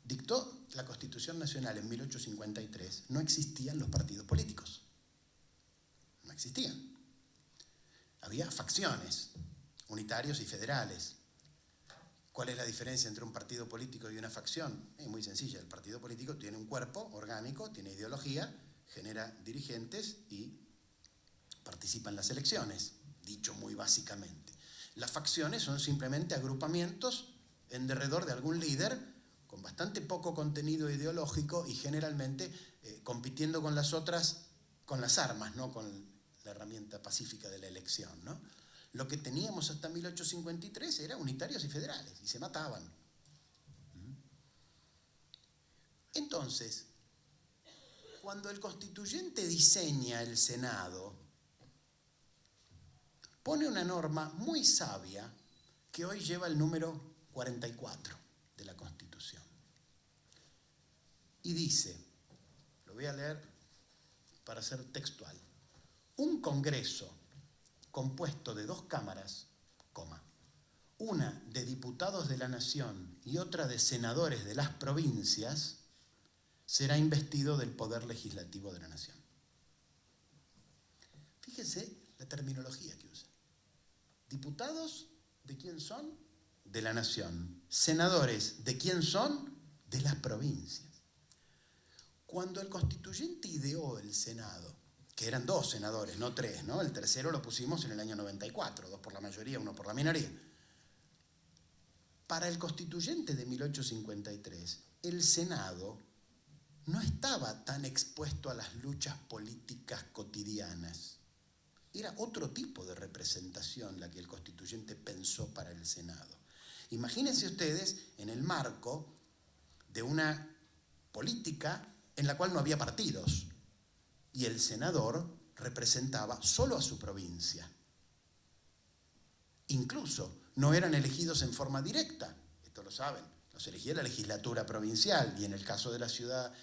dictó la Constitución Nacional en 1853, no existían los partidos políticos. No existían. Había facciones, unitarios y federales. ¿Cuál es la diferencia entre un partido político y una facción? Es muy sencilla. El partido político tiene un cuerpo orgánico, tiene ideología, genera dirigentes y participa en las elecciones, dicho muy básicamente. Las facciones son simplemente agrupamientos en derredor de algún líder con bastante poco contenido ideológico y generalmente compitiendo con las otras, con las armas, no con la herramienta pacífica de la elección, ¿no? Lo que teníamos hasta 1853 era unitarios y federales, y se mataban. Entonces, cuando el constituyente diseña el Senado, pone una norma muy sabia que hoy lleva el número 44 de la Constitución. Y dice, lo voy a leer para ser textual, un Congreso compuesto de 2 cámaras, una de diputados de la Nación y otra de senadores de las provincias, será investido del poder legislativo de la Nación. Fíjese la terminología que usa. Diputados, ¿de quién son? De la Nación. Senadores, ¿de quién son? De las provincias. Cuando el constituyente ideó el Senado, que eran 2 senadores, no 3, ¿no? El tercero lo pusimos en el año 94, 2 por la mayoría, 1 por la minoría. Para el constituyente de 1853, el Senado no estaba tan expuesto a las luchas políticas cotidianas. Era otro tipo de representación la que el constituyente pensó para el Senado. Imagínense ustedes en el marco de una política en la cual no había partidos y el senador representaba solo a su provincia. Incluso no eran elegidos en forma directa, esto lo saben, los elegía la legislatura provincial y en el caso de la ciudad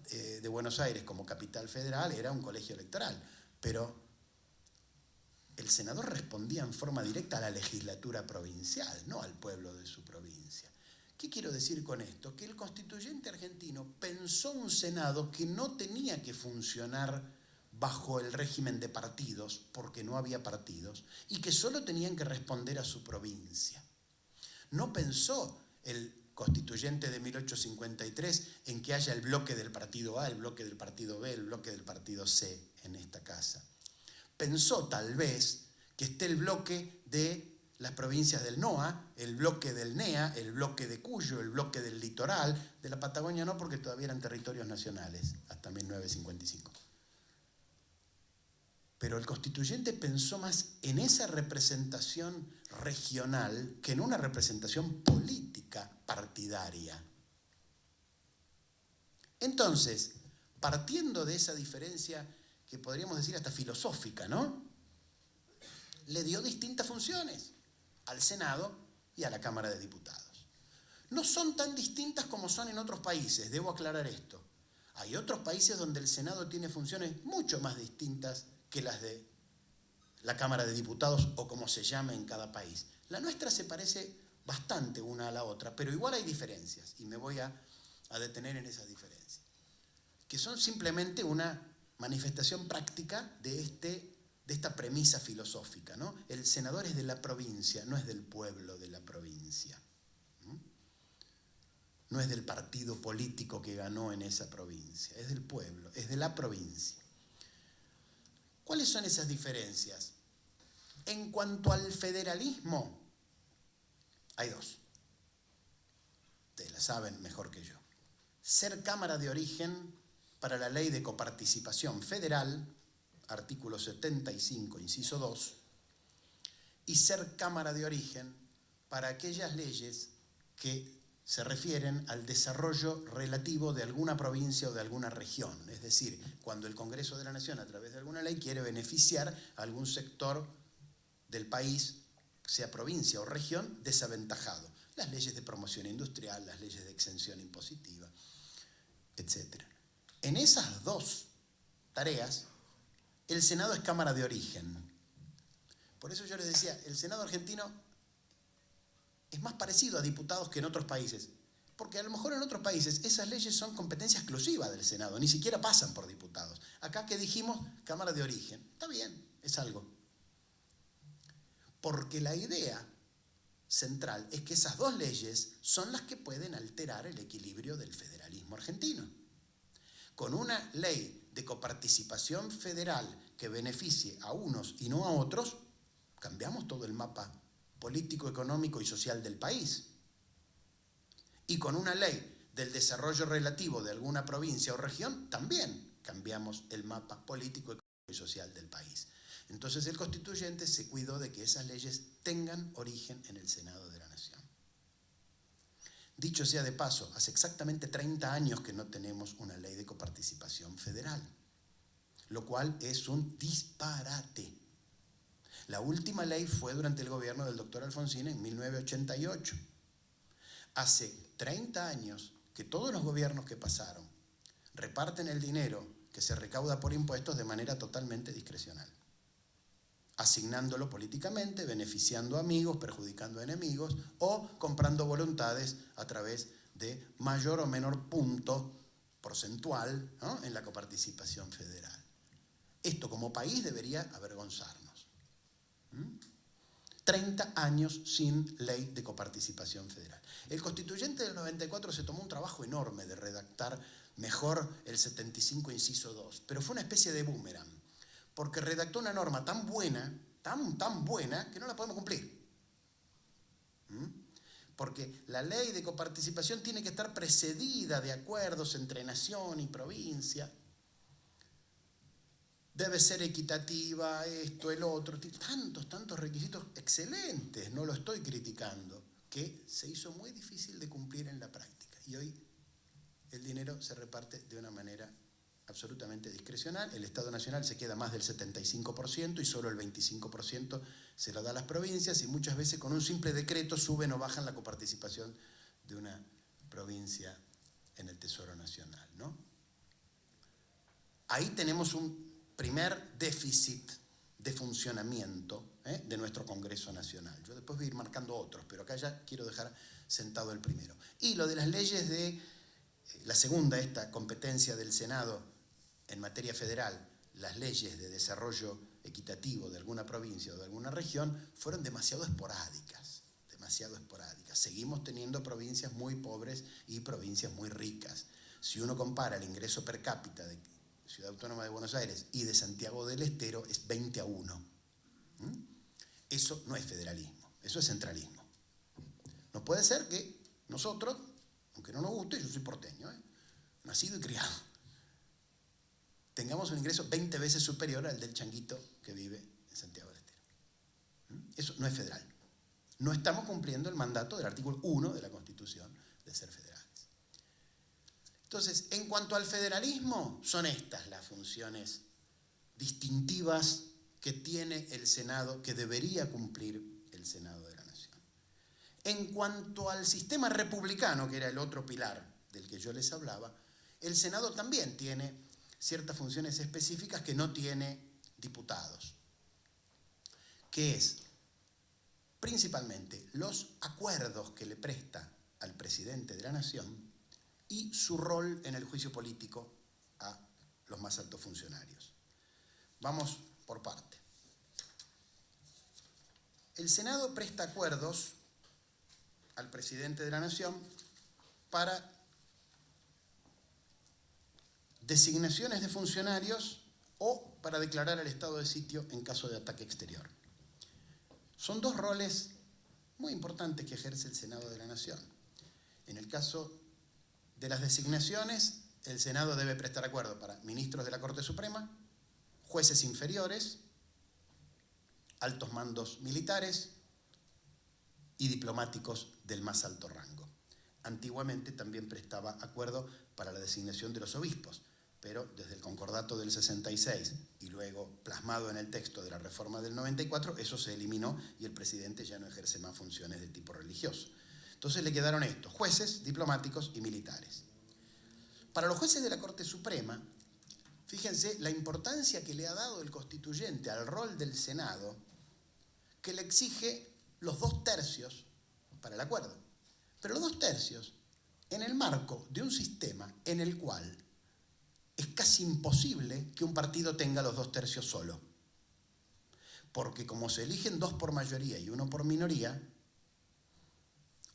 de Buenos Aires como capital federal era un colegio electoral, pero el senador respondía en forma directa a la legislatura provincial, no al pueblo de su provincia. ¿Qué quiero decir con esto? Que el constituyente argentino pensó un Senado que no tenía que funcionar bajo el régimen de partidos, porque no había partidos, y que solo tenían que responder a su provincia. No pensó el constituyente de 1853 en que haya el bloque del partido A, el bloque del partido B, el bloque del partido C en esta casa. Pensó tal vez que esté el bloque de las provincias del NOA, el bloque del NEA, el bloque de Cuyo, el bloque del litoral, de la Patagonia no, porque todavía eran territorios nacionales, hasta 1955. Pero el constituyente pensó más en esa representación regional que en una representación política partidaria. Entonces, partiendo de esa diferencia que podríamos decir hasta filosófica, ¿no? Le dio distintas funciones al Senado y a la Cámara de Diputados. No son tan distintas como son en otros países, debo aclarar esto. Hay otros países donde el Senado tiene funciones mucho más distintas que las de la Cámara de Diputados o como se llame en cada país. La nuestra se parece bastante una a la otra, pero igual hay diferencias y me voy a detener en esas diferencias, que son simplemente una manifestación práctica de esta premisa filosófica, ¿no? El senador es de la provincia, no es del pueblo de la provincia. No es del partido político que ganó en esa provincia, es del pueblo, es de la provincia. ¿Cuáles son esas diferencias? En cuanto al federalismo, hay dos. Ustedes la saben mejor que yo. Ser cámara de origen para la ley de coparticipación federal, artículo 75, inciso 2, y ser cámara de origen para aquellas leyes que se refieren al desarrollo relativo de alguna provincia o de alguna región. Es decir, cuando el Congreso de la Nación, a través de alguna ley, quiere beneficiar a algún sector del país, sea provincia o región, desaventajado. Las leyes de promoción industrial, las leyes de exención impositiva, etc. En esas dos tareas, el Senado es cámara de origen. Por eso yo les decía, el Senado argentino es más parecido a diputados que en otros países, porque a lo mejor en otros países esas leyes son competencia exclusiva del Senado, ni siquiera pasan por diputados. Acá que dijimos, cámara de origen, está bien, es algo. Porque la idea central es que esas dos leyes son las que pueden alterar el equilibrio del federalismo argentino. Con una ley de coparticipación federal que beneficie a unos y no a otros, cambiamos todo el mapa político, económico y social del país. Y con una ley del desarrollo relativo de alguna provincia o región, también cambiamos el mapa político, económico y social del país. Entonces el constituyente se cuidó de que esas leyes tengan origen en el Senado de la Nación. Dicho sea de paso, hace exactamente 30 años que no tenemos una ley de coparticipación federal, lo cual es un disparate. La última ley fue durante el gobierno del doctor Alfonsín en 1988. Hace 30 años que todos los gobiernos que pasaron reparten el dinero que se recauda por impuestos de manera totalmente discrecional, asignándolo políticamente, beneficiando a amigos, perjudicando a enemigos o comprando voluntades a través de mayor o menor punto porcentual, ¿no?, en la coparticipación federal. Esto como país debería avergonzarnos. 30 años sin ley de coparticipación federal. El constituyente del 94 se tomó un trabajo enorme de redactar mejor el 75 inciso 2, pero fue una especie de boomerang, porque redactó una norma tan buena, tan buena, que no la podemos cumplir. Porque la ley de coparticipación tiene que estar precedida de acuerdos entre nación y provincia. Debe ser equitativa, esto, el otro, tantos requisitos excelentes, no lo estoy criticando, que se hizo muy difícil de cumplir en la práctica. Y hoy el dinero se reparte de una manera absolutamente discrecional. El Estado Nacional se queda más del 75% y solo el 25% se lo da a las provincias, y muchas veces con un simple decreto suben o bajan la coparticipación de una provincia en el Tesoro Nacional, ¿no? Ahí tenemos un primer déficit de funcionamiento de nuestro Congreso Nacional. Yo después voy a ir marcando otros, pero acá ya quiero dejar sentado el primero. Y lo de las leyes de la segunda, esta competencia del Senado en materia federal, las leyes de desarrollo equitativo de alguna provincia o de alguna región, fueron demasiado esporádicas, demasiado esporádicas. Seguimos teniendo provincias muy pobres y provincias muy ricas. Si uno compara el ingreso per cápita de Ciudad Autónoma de Buenos Aires y de Santiago del Estero, es 20-1. Eso no es federalismo, eso es centralismo. No puede ser que nosotros, aunque no nos guste, yo soy porteño, nacido y criado, tengamos un ingreso 20 veces superior al del changuito que vive en Santiago del Estero. Eso no es federal. No estamos cumpliendo el mandato del artículo 1 de la Constitución de ser federales. Entonces, en cuanto al federalismo, son estas las funciones distintivas que tiene el Senado, que debería cumplir el Senado de la Nación. En cuanto al sistema republicano, que era el otro pilar del que yo les hablaba, el Senado también tiene ciertas funciones específicas que no tiene diputados, que es principalmente los acuerdos que le presta al presidente de la Nación y su rol en el juicio político a los más altos funcionarios. Vamos por parte. El Senado presta acuerdos al presidente de la Nación para designaciones de funcionarios o para declarar el estado de sitio en caso de ataque exterior. Son dos roles muy importantes que ejerce el Senado de la Nación. En el caso de las designaciones, el Senado debe prestar acuerdo para ministros de la Corte Suprema, jueces inferiores, altos mandos militares y diplomáticos del más alto rango. Antiguamente también prestaba acuerdo para la designación de los obispos, pero desde el concordato del 66 y luego plasmado en el texto de la reforma del 94, eso se eliminó y el presidente ya no ejerce más funciones de tipo religioso. Entonces le quedaron estos, jueces, diplomáticos y militares. Para los jueces de la Corte Suprema, fíjense la importancia que le ha dado el constituyente al rol del Senado, que le exige los 2/3 para el acuerdo. Pero los 2/3 en el marco de un sistema en el cual es casi imposible que un partido tenga los 2/3 solo. Porque como se eligen 2 por mayoría y 1 por minoría,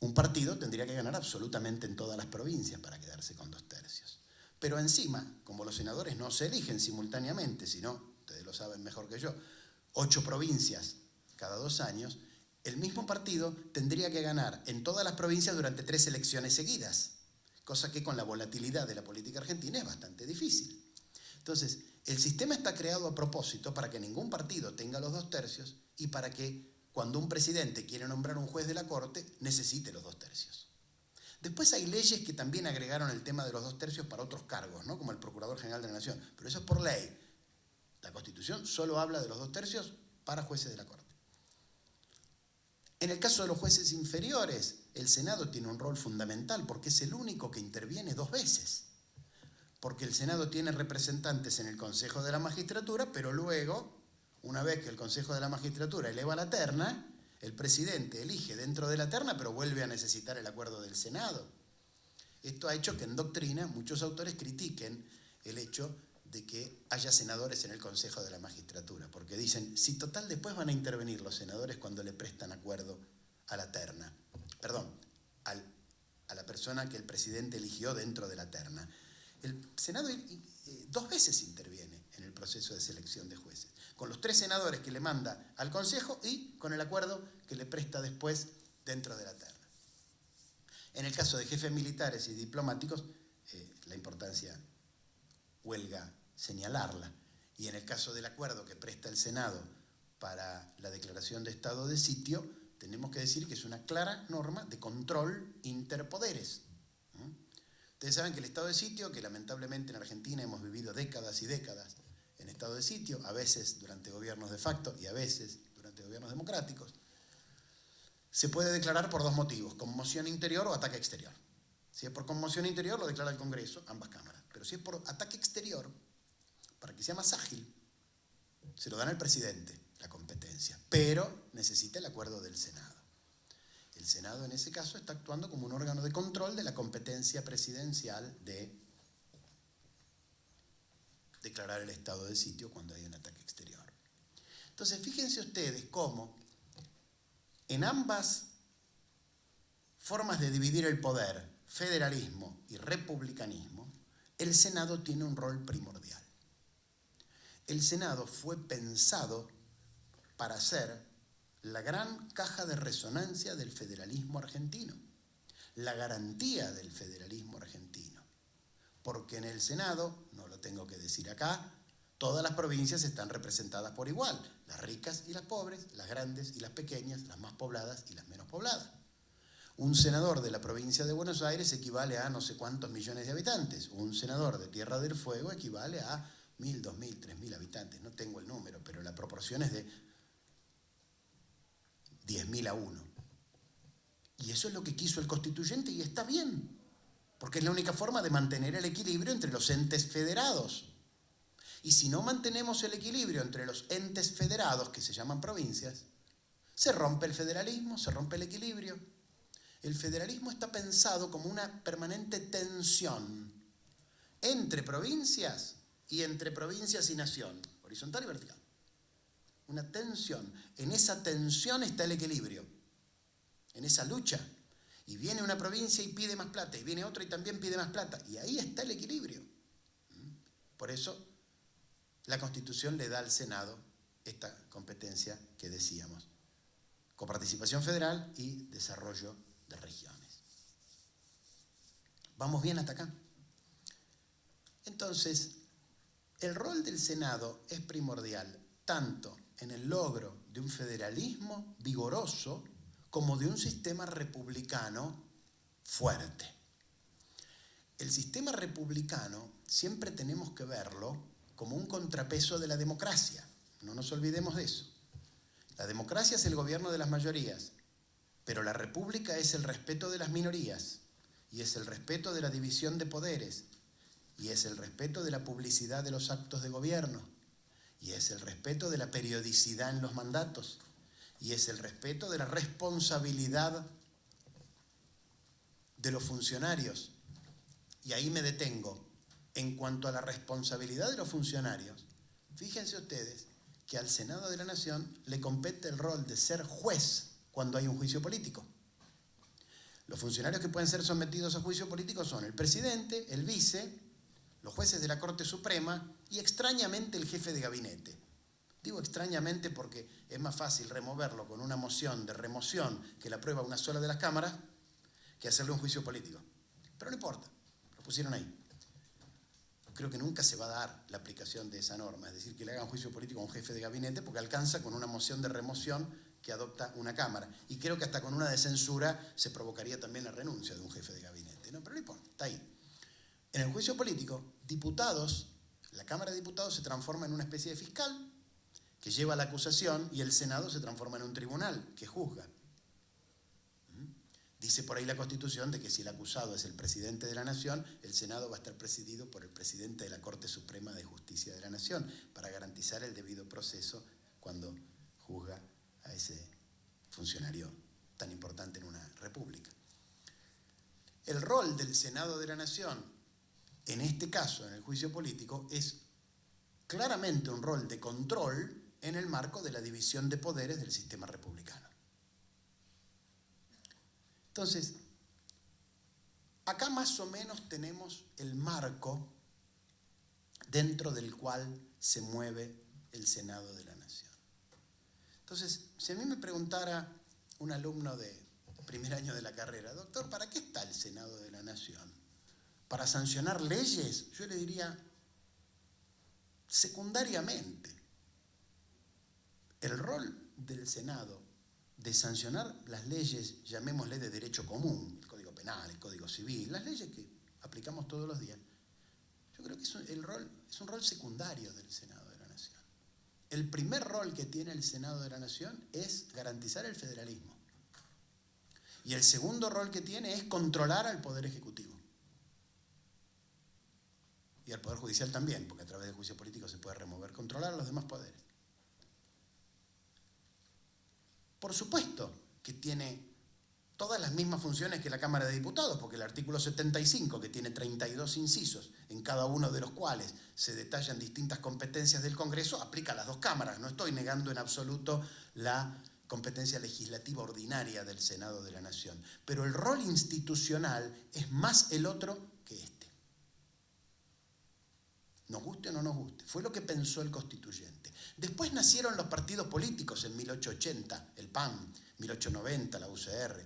un partido tendría que ganar absolutamente en todas las provincias para quedarse con 2/3. Pero encima, como los senadores no se eligen simultáneamente, sino, ustedes lo saben mejor que yo, 8 provincias cada 2 años, el mismo partido tendría que ganar en todas las provincias durante 3 elecciones seguidas, cosa que con la volatilidad de la política argentina es bastante difícil. Entonces, el sistema está creado a propósito para que ningún partido tenga los 2/3 y para que cuando un presidente quiere nombrar un juez de la Corte, necesite los 2/3. Después hay leyes que también agregaron el tema de los 2/3 para otros cargos, ¿no? Como el Procurador General de la Nación, pero eso es por ley. La Constitución solo habla de los 2/3 para jueces de la Corte. En el caso de los jueces inferiores, el Senado tiene un rol fundamental porque es el único que interviene 2 veces. Porque el Senado tiene representantes en el Consejo de la Magistratura, pero luego, una vez que el Consejo de la Magistratura eleva la terna, el presidente elige dentro de la terna, pero vuelve a necesitar el acuerdo del Senado. Esto ha hecho que en doctrina muchos autores critiquen el hecho de que haya senadores en el Consejo de la Magistratura, porque dicen, si total después van a intervenir los senadores cuando le prestan acuerdo a la terna, perdón, a la persona que el presidente eligió dentro de la terna. El Senado 2 veces interviene en el proceso de selección de jueces, con los 3 senadores que le manda al Consejo y con el acuerdo que le presta después dentro de la terna. En el caso de jefes militares y diplomáticos, la importancia huelga señalarla. Y en el caso del acuerdo que presta el Senado para la declaración de estado de sitio, tenemos que decir que es una clara norma de control interpoderes. Ustedes saben que el estado de sitio, que lamentablemente en Argentina hemos vivido décadas y décadas en estado de sitio, a veces durante gobiernos de facto y a veces durante gobiernos democráticos, se puede declarar por dos motivos: conmoción interior o ataque exterior. Si es por conmoción interior, lo declara el Congreso, ambas cámaras. Pero si es por ataque exterior, para que sea más ágil, se lo dan al presidente la competencia, pero necesita el acuerdo del Senado. El Senado en ese caso está actuando como un órgano de control de la competencia presidencial de declarar el estado de sitio cuando hay un ataque exterior. Entonces, fíjense ustedes cómo en ambas formas de dividir el poder, federalismo y republicanismo, el Senado tiene un rol primordial. El Senado fue pensado para ser la gran caja de resonancia del federalismo argentino, la garantía del federalismo argentino. Porque en el Senado, no lo tengo que decir acá, todas las provincias están representadas por igual, las ricas y las pobres, las grandes y las pequeñas, las más pobladas y las menos pobladas. Un senador de la provincia de Buenos Aires equivale a no sé cuántos millones de habitantes. Un senador de Tierra del Fuego equivale a 1.000, 2.000, 3.000 habitantes. No tengo el número, pero la proporción es de 10.000 a 1. Y eso es lo que quiso el constituyente y está bien, porque es la única forma de mantener el equilibrio entre los entes federados. Y si no mantenemos el equilibrio entre los entes federados, que se llaman provincias, se rompe el federalismo, se rompe el equilibrio. El federalismo está pensado como una permanente tensión entre provincias y entre provincias y nación, horizontal y vertical. Una tensión. En esa tensión está el equilibrio, en esa lucha. Y viene una provincia y pide más plata, y viene otra y también pide más plata. Y ahí está el equilibrio. Por eso la Constitución le da al Senado esta competencia que decíamos: coparticipación federal y desarrollo de regiones. ¿Vamos bien hasta acá? Entonces, el rol del Senado es primordial tanto en el logro de un federalismo vigoroso como de un sistema republicano fuerte. El sistema republicano siempre tenemos que verlo como un contrapeso de la democracia. No nos olvidemos de eso. La democracia es el gobierno de las mayorías, pero la república es el respeto de las minorías, y es el respeto de la división de poderes, y es el respeto de la publicidad de los actos de gobierno, y es el respeto de la periodicidad en los mandatos, y es el respeto de la responsabilidad de los funcionarios. Y ahí me detengo. En cuanto a la responsabilidad de los funcionarios, fíjense ustedes que al Senado de la Nación le compete el rol de ser juez cuando hay un juicio político. Los funcionarios que pueden ser sometidos a juicio político son el presidente, el vice, los jueces de la Corte Suprema y extrañamente el jefe de gabinete. Digo extrañamente porque es más fácil removerlo con una moción de remoción que la aprueba una sola de las cámaras que hacerle un juicio político. Pero no importa, lo pusieron ahí. Creo que nunca se va a dar la aplicación de esa norma, es decir, que le hagan juicio político a un jefe de gabinete, porque alcanza con una moción de remoción que adopta una Cámara. Y creo que hasta con una de censura se provocaría también la renuncia de un jefe de gabinete, ¿no? Pero no importa, está ahí. En el juicio político, diputados, la Cámara de Diputados se transforma en una especie de fiscal que lleva la acusación y el Senado se transforma en un tribunal que juzga. Dice por ahí la Constitución de que si el acusado es el presidente de la Nación, el Senado va a estar presidido por el presidente de la Corte Suprema de Justicia de la Nación para garantizar el debido proceso cuando juzga a ese funcionario tan importante en una república. El rol del Senado de la Nación, en este caso, en el juicio político, es claramente un rol de control en el marco de la división de poderes del sistema republicano. Entonces, acá más o menos tenemos el marco dentro del cual se mueve el Senado de la Nación. Entonces, si a mí me preguntara un alumno de primer año de la carrera: doctor, ¿para qué está el Senado de la Nación? ¿Para sancionar leyes? Yo le diría, secundariamente. El rol del Senado de sancionar las leyes, llamémosle de derecho común, el Código Penal, el Código Civil, las leyes que aplicamos todos los días. Yo creo que es un rol secundario del Senado de la Nación. El primer rol que tiene el Senado de la Nación es garantizar el federalismo. Y el segundo rol que tiene es controlar al Poder Ejecutivo. Y al Poder Judicial también, porque a través del juicio político se puede remover, controlar a los demás poderes. Por supuesto que tiene todas las mismas funciones que la Cámara de Diputados, porque el artículo 75, que tiene 32 incisos, en cada uno de los cuales se detallan distintas competencias del Congreso, aplica a las dos cámaras. No estoy negando en absoluto la competencia legislativa ordinaria del Senado de la Nación. Pero el rol institucional es más el otro que este. Nos guste o no nos guste. Fue lo que pensó el constituyente. Después nacieron los partidos políticos en 1880, el PAN, 1890, la UCR,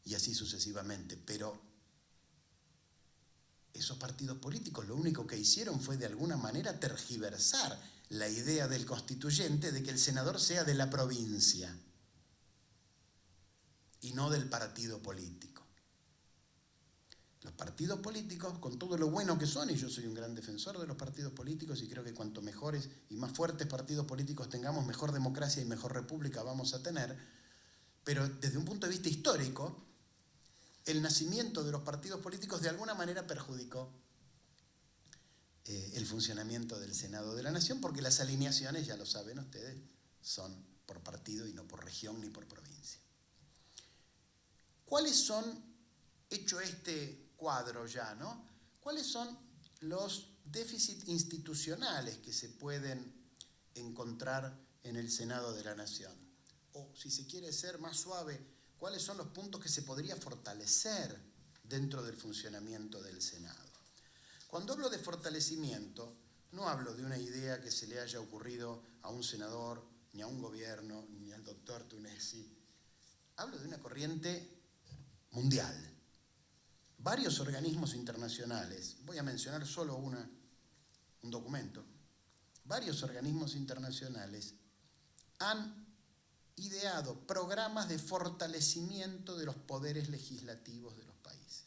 y así sucesivamente. Pero esos partidos políticos lo único que hicieron fue de alguna manera tergiversar la idea del constituyente de que el senador sea de la provincia y no del partido político. Los partidos políticos, con todo lo bueno que son, y yo soy un gran defensor de los partidos políticos y creo que cuanto mejores y más fuertes partidos políticos tengamos, mejor democracia y mejor república vamos a tener, pero desde un punto de vista histórico, el nacimiento de los partidos políticos de alguna manera perjudicó el funcionamiento del Senado de la Nación, porque las alineaciones, ya lo saben ustedes, son por partido y no por región ni por provincia. ¿Cuáles son, hecho este cuadro ya, ¿no? ¿Cuáles son los déficits institucionales que se pueden encontrar en el Senado de la Nación? O, si se quiere ser más suave, ¿cuáles son los puntos que se podría fortalecer dentro del funcionamiento del Senado? Cuando hablo de fortalecimiento, no hablo de una idea que se le haya ocurrido a un senador, ni a un gobierno, ni al doctor Tunesi. Hablo de una corriente mundial. Varios organismos internacionales, voy a mencionar solo un documento, varios organismos internacionales han ideado programas de fortalecimiento de los poderes legislativos de los países.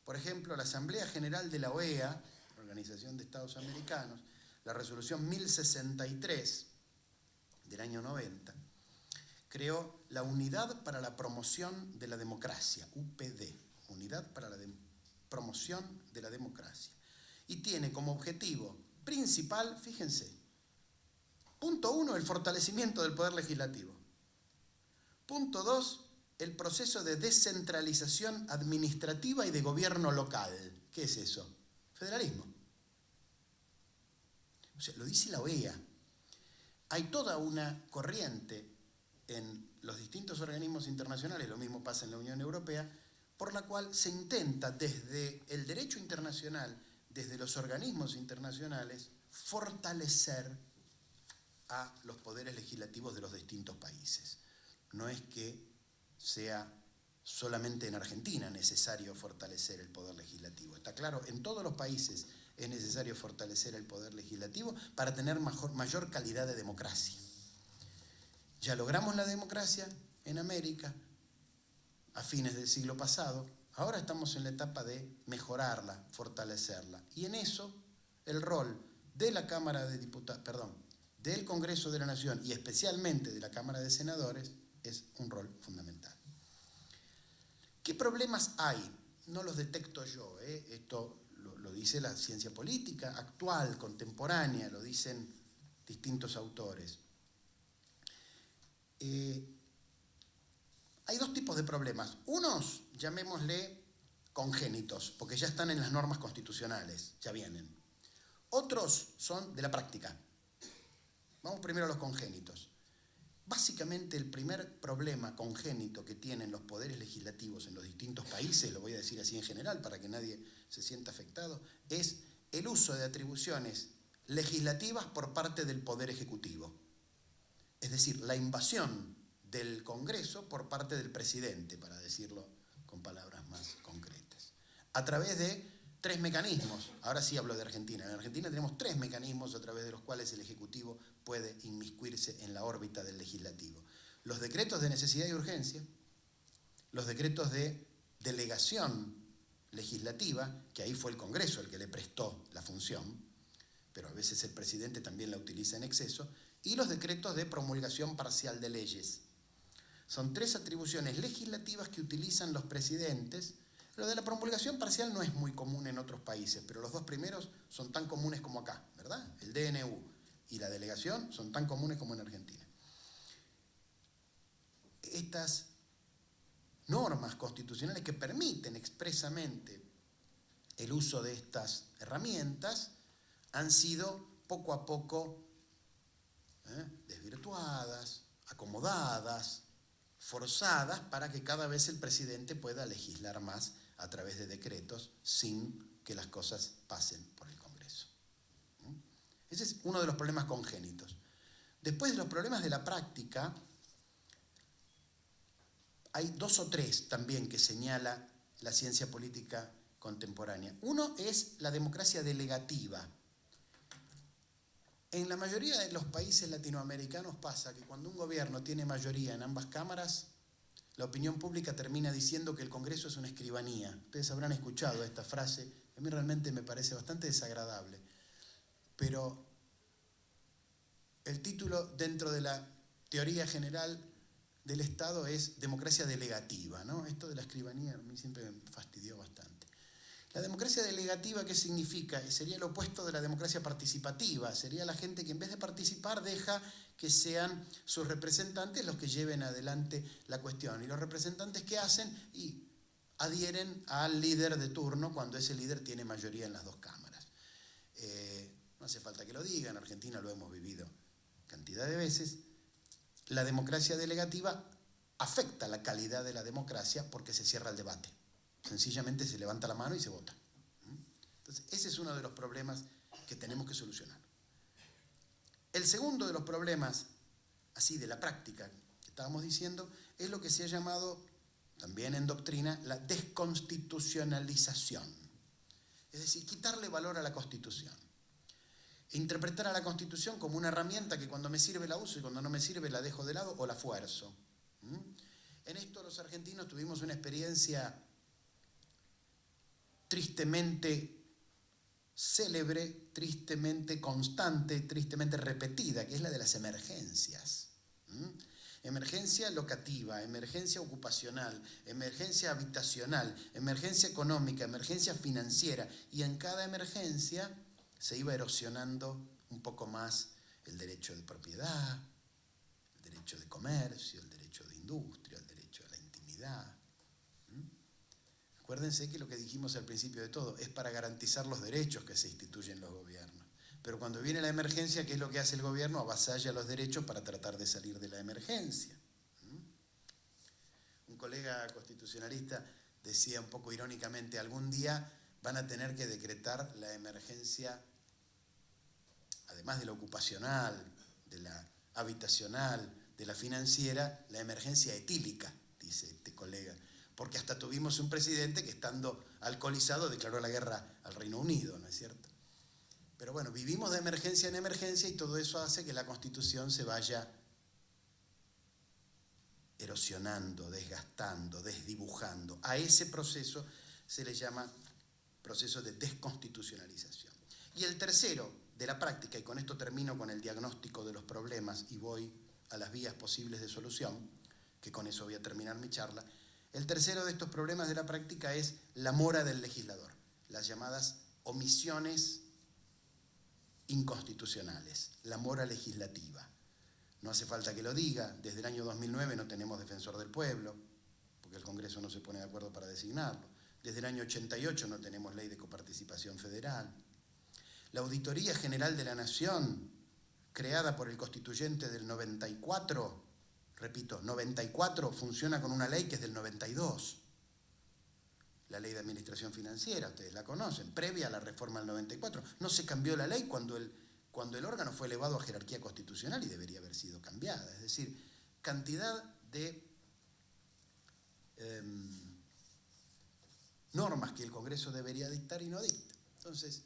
Por ejemplo, la Asamblea General de la OEA, Organización de Estados Americanos, la resolución 1063 del año 90, creó la Unidad para la Promoción de la Democracia, UPD, Unidad para la Promoción de la Democracia. Y tiene como objetivo principal, fíjense, punto 1, el fortalecimiento del poder legislativo. Punto 2, el proceso de descentralización administrativa y de gobierno local. ¿Qué es eso? Federalismo. O sea, lo dice la OEA. Hay toda una corriente en los distintos organismos internacionales, lo mismo pasa en la Unión Europea, por la cual se intenta desde el derecho internacional, desde los organismos internacionales, fortalecer a los poderes legislativos de los distintos países. No es que sea solamente en Argentina necesario fortalecer el poder legislativo. Está claro, en todos los países es necesario fortalecer el poder legislativo para tener mayor calidad de democracia. Ya logramos la democracia en América a fines del siglo pasado, ahora estamos en la etapa de mejorarla, fortalecerla. Y en eso el rol de la Cámara de Diputados, del Congreso de la Nación y especialmente de la Cámara de Senadores es un rol fundamental. ¿Qué problemas hay? No los detecto yo, esto lo dice la ciencia política actual, contemporánea, lo dicen distintos autores. Hay dos tipos de problemas. Unos, llamémosle congénitos, porque ya están en las normas constitucionales, ya vienen. Otros son de la práctica. Vamos primero a los congénitos. Básicamente el primer problema congénito que tienen los poderes legislativos en los distintos países, lo voy a decir así en general para que nadie se sienta afectado, es el uso de atribuciones legislativas por parte del Poder Ejecutivo. Es decir, la invasión del Congreso por parte del presidente, para decirlo con palabras más concretas. A través de 3 mecanismos, ahora sí hablo de Argentina. En Argentina tenemos 3 mecanismos a través de los cuales el Ejecutivo puede inmiscuirse en la órbita del Legislativo. Los decretos de necesidad y urgencia, los decretos de delegación legislativa, que ahí fue el Congreso el que le prestó la función, pero a veces el presidente también la utiliza en exceso, y los decretos de promulgación parcial de leyes. Son 3 atribuciones legislativas que utilizan los presidentes. Lo de la promulgación parcial no es muy común en otros países, pero los 2 primeros son tan comunes como acá, ¿verdad? El DNU y la delegación son tan comunes como en Argentina. Estas normas constitucionales que permiten expresamente el uso de estas herramientas han sido poco a poco desvirtuadas, acomodadas, forzadas para que cada vez el presidente pueda legislar más a través de decretos sin que las cosas pasen por el Congreso. Ese es uno de los problemas congénitos. Después de los problemas de la práctica, hay 2 o 3 también que señala la ciencia política contemporánea. Uno es la democracia delegativa. En la mayoría de los países latinoamericanos pasa que cuando un gobierno tiene mayoría en ambas cámaras, la opinión pública termina diciendo que el Congreso es una escribanía. Ustedes habrán escuchado esta frase, a mí realmente me parece bastante desagradable, pero el título dentro de la teoría general del Estado es democracia delegativa, ¿no? Esto de la escribanía a mí siempre me fastidió bastante. La democracia delegativa, ¿qué significa? Sería el opuesto de la democracia participativa. Sería la gente que en vez de participar deja que sean sus representantes los que lleven adelante la cuestión. Y los representantes, ¿qué hacen? Y adhieren al líder de turno cuando ese líder tiene mayoría en las 2 cámaras. No hace falta que lo diga, en Argentina lo hemos vivido cantidad de veces. La democracia delegativa afecta la calidad de la democracia porque se cierra el debate. Sencillamente se levanta la mano y se vota. Entonces, ese es uno de los problemas que tenemos que solucionar. El segundo de los problemas, así de la práctica, que estábamos diciendo, es lo que se ha llamado, también en doctrina, la desconstitucionalización. Es decir, quitarle valor a la Constitución. Interpretar a la Constitución como una herramienta que cuando me sirve la uso y cuando no me sirve la dejo de lado o la fuerzo. En esto los argentinos tuvimos una experiencia tristemente célebre, tristemente constante, tristemente repetida, que es la de las emergencias. Emergencia locativa, emergencia ocupacional, emergencia habitacional, emergencia económica, emergencia financiera. Y en cada emergencia se iba erosionando un poco más el derecho de propiedad, el derecho de comercio, el derecho de industria, el derecho a la intimidad. Acuérdense que lo que dijimos al principio de todo es para garantizar los derechos que se instituyen los gobiernos. Pero cuando viene la emergencia, ¿qué es lo que hace el gobierno? Avasalla los derechos para tratar de salir de la emergencia. Un colega constitucionalista decía un poco irónicamente, algún día van a tener que decretar la emergencia, además de la ocupacional, de la habitacional, de la financiera, la emergencia etílica, dice este colega. Porque hasta tuvimos un presidente que estando alcoholizado declaró la guerra al Reino Unido, ¿no es cierto? Pero bueno, vivimos de emergencia en emergencia y todo eso hace que la Constitución se vaya erosionando, desgastando, desdibujando. A ese proceso se le llama proceso de desconstitucionalización. Y el tercero de la práctica, y con esto termino con el diagnóstico de los problemas y voy a las vías posibles de solución, que con eso voy a terminar mi charla. El tercero de estos problemas de la práctica es la mora del legislador, las llamadas omisiones inconstitucionales, la mora legislativa. No hace falta que lo diga, desde el año 2009 no tenemos defensor del pueblo, porque el Congreso no se pone de acuerdo para designarlo. Desde el año 88 no tenemos ley de coparticipación federal. La Auditoría General de la Nación, creada por el constituyente del 94, repito, 94, funciona con una ley que es del 92. La ley de administración financiera, ustedes la conocen, previa a la reforma del 94. No se cambió la ley cuando el órgano fue elevado a jerarquía constitucional y debería haber sido cambiada. Es decir, cantidad de normas que el Congreso debería dictar y no dicta. Entonces,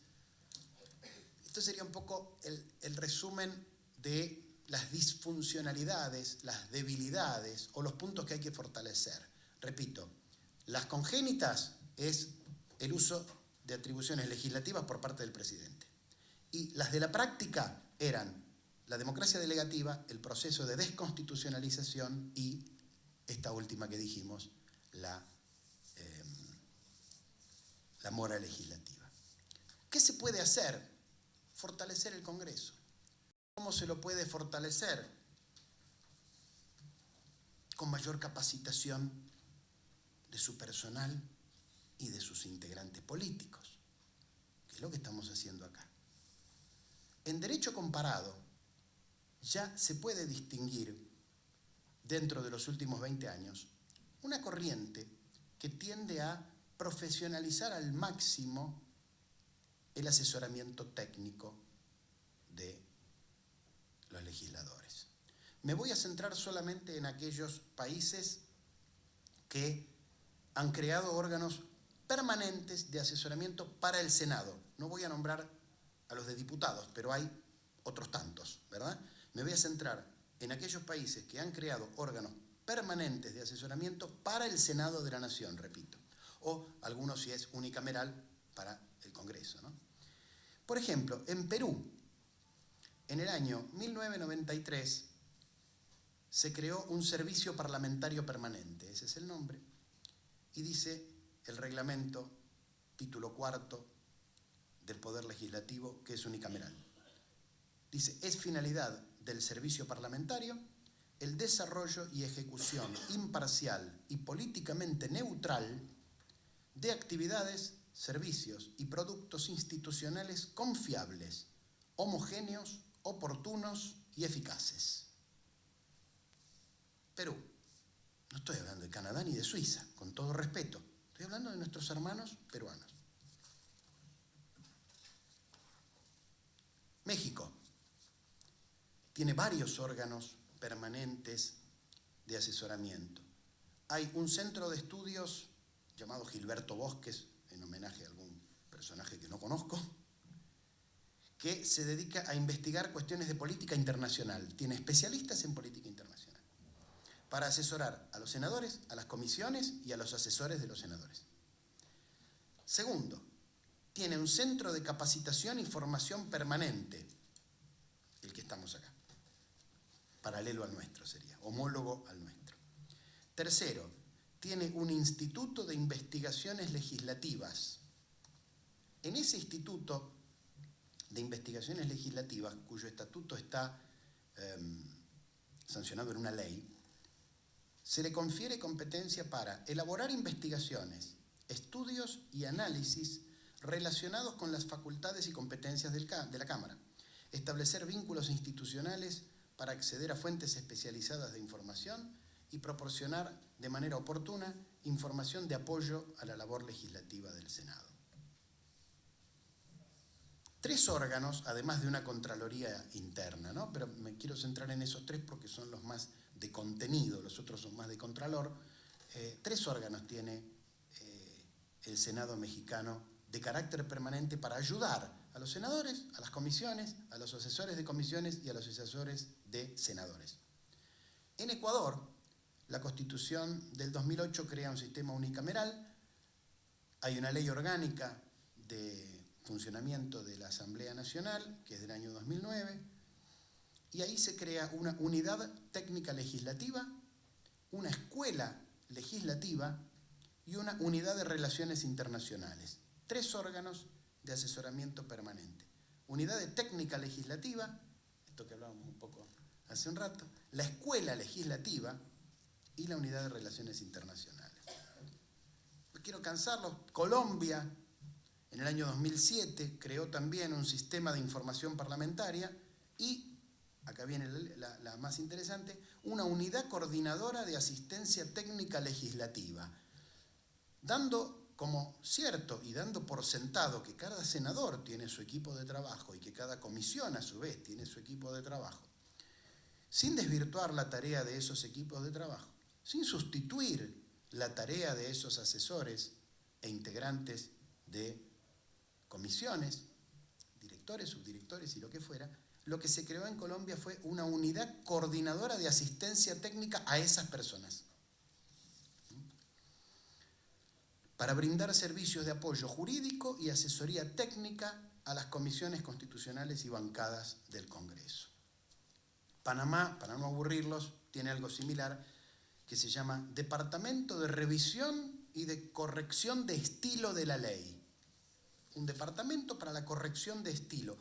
esto sería un poco el resumen de las disfuncionalidades, las debilidades o los puntos que hay que fortalecer. Repito, las congénitas es el uso de atribuciones legislativas por parte del presidente. Y las de la práctica eran la democracia delegativa, el proceso de desconstitucionalización y esta última que dijimos, la mora legislativa. ¿Qué se puede hacer? Fortalecer el Congreso. ¿Cómo se lo puede fortalecer? Con mayor capacitación de su personal y de sus integrantes políticos, que es lo que estamos haciendo acá. En derecho comparado ya se puede distinguir, dentro de los últimos 20 años, una corriente que tiende a profesionalizar al máximo el asesoramiento técnico de los legisladores. Me voy a centrar solamente en aquellos países que han creado órganos permanentes de asesoramiento para el Senado. No voy a nombrar a los de diputados, pero hay otros tantos, ¿verdad? Me voy a centrar en aquellos países que han creado órganos permanentes de asesoramiento para el Senado de la Nación, repito. O algunos, si es unicameral, para el Congreso, ¿no? Por ejemplo, en Perú, en el año 1993, se creó un servicio parlamentario permanente, ese es el nombre, y dice el reglamento, título 4 del Poder Legislativo, que es unicameral. Dice, es finalidad del servicio parlamentario el desarrollo y ejecución imparcial y políticamente neutral de actividades, servicios y productos institucionales confiables, homogéneos, oportunos y eficaces. Perú. No estoy hablando de Canadá ni de Suiza, con todo respeto. Estoy hablando de nuestros hermanos peruanos. México tiene varios órganos permanentes de asesoramiento. Hay un centro de estudios llamado Gilberto Bosques, en homenaje a algún personaje que no conozco, que se dedica a investigar cuestiones de política internacional. Tiene especialistas en política internacional para asesorar a los senadores, a las comisiones y a los asesores de los senadores. Segundo, tiene un centro de capacitación y formación permanente, el que estamos acá, paralelo al nuestro sería, homólogo al nuestro. Tercero, tiene un instituto de investigaciones legislativas. En ese instituto de investigaciones legislativas, cuyo estatuto está sancionado en una ley, se le confiere competencia para elaborar investigaciones, estudios y análisis relacionados con las facultades y competencias de la Cámara, establecer vínculos institucionales para acceder a fuentes especializadas de información y proporcionar de manera oportuna información de apoyo a la labor legislativa del Senado. 3 órganos, además de una Contraloría interna, ¿no? Pero me quiero centrar en esos 3 porque son los más de contenido, los otros son más de contralor. 3 órganos tiene el Senado mexicano de carácter permanente para ayudar a los senadores, a las comisiones, a los asesores de comisiones y a los asesores de senadores. En Ecuador, la Constitución del 2008 crea un sistema unicameral, hay una ley orgánica de funcionamiento de la Asamblea Nacional, que es del año 2009, y ahí se crea una unidad técnica legislativa, una escuela legislativa y una unidad de relaciones internacionales. 3 órganos de asesoramiento permanente. Unidad de técnica legislativa, esto que hablábamos un poco hace un rato, la escuela legislativa y la unidad de relaciones internacionales. No quiero cansarlos. Colombia, en el año 2007, creó también un sistema de información parlamentaria y, acá viene la más interesante, una unidad coordinadora de asistencia técnica legislativa, dando como cierto y dando por sentado que cada senador tiene su equipo de trabajo y que cada comisión a su vez tiene su equipo de trabajo, sin desvirtuar la tarea de esos equipos de trabajo, sin sustituir la tarea de esos asesores e integrantes de comisiones, directores, subdirectores y lo que fuera. Lo que se creó en Colombia fue una unidad coordinadora de asistencia técnica a esas personas. para brindar servicios de apoyo jurídico y asesoría técnica a las comisiones constitucionales y bancadas del Congreso. Panamá, para no aburrirlos, tiene algo similar que se llama Departamento de Revisión y de Corrección de Estilo de la Ley. Un departamento para la corrección de estilo.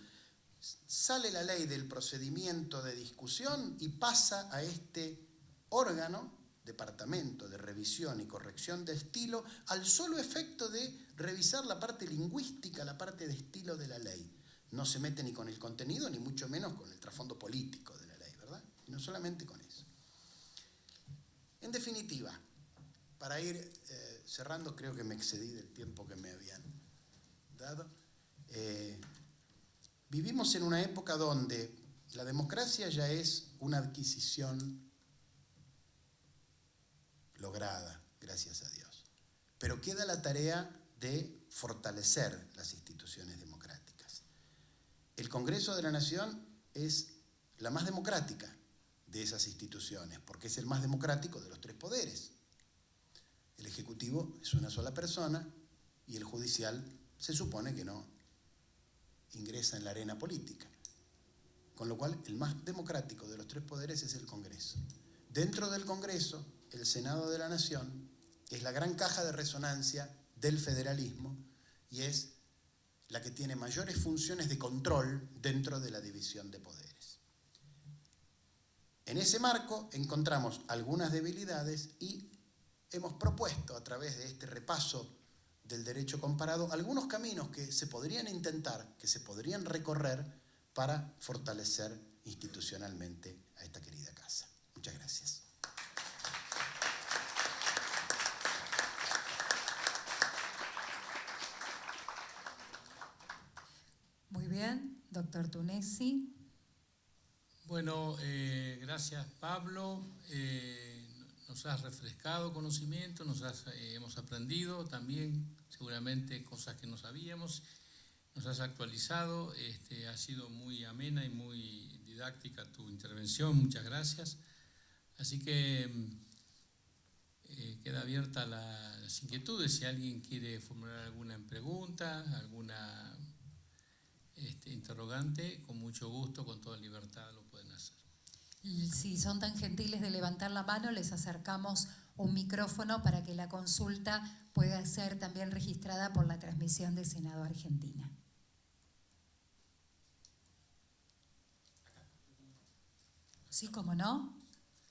Sale la ley del procedimiento de discusión y pasa a este órgano, Departamento de Revisión y Corrección de Estilo, al solo efecto de revisar la parte lingüística, la parte de estilo de la ley. No se mete ni con el contenido, ni mucho menos con el trasfondo político de la ley, ¿verdad? Sino solamente con eso. En definitiva, para ir cerrando, creo que me excedí del tiempo que me habían dado. Vivimos en una época donde la democracia ya es una adquisición lograda, gracias a Dios. Pero queda la tarea de fortalecer las instituciones democráticas. El Congreso de la Nación es la más democrática de esas instituciones, porque es el más democrático de los tres poderes. El Ejecutivo es una sola persona y el Judicial se supone que no ingresa en la arena política. Con lo cual, el más democrático de los tres poderes es el Congreso. Dentro del Congreso, el Senado de la Nación es la gran caja de resonancia del federalismo y es la que tiene mayores funciones de control dentro de la división de poderes. En ese marco encontramos algunas debilidades y hemos propuesto a través de este repaso del derecho comparado algunos caminos que se podrían intentar, que se podrían recorrer para fortalecer institucionalmente a esta querida casa. Muchas gracias. Muy bien, doctor Tunesi. Bueno, gracias Pablo. Nos has refrescado conocimiento, hemos aprendido también seguramente cosas que no sabíamos, nos has actualizado, ha sido muy amena y muy didáctica tu intervención, muchas gracias. Así que queda abierta las inquietudes, si alguien quiere formular alguna pregunta, alguna interrogante, con mucho gusto, con toda libertad lo pueden hacer. Si son tan gentiles de levantar la mano, les acercamos un micrófono para que la consulta pueda ser también registrada por la transmisión de Senado Argentina. Sí, cómo no.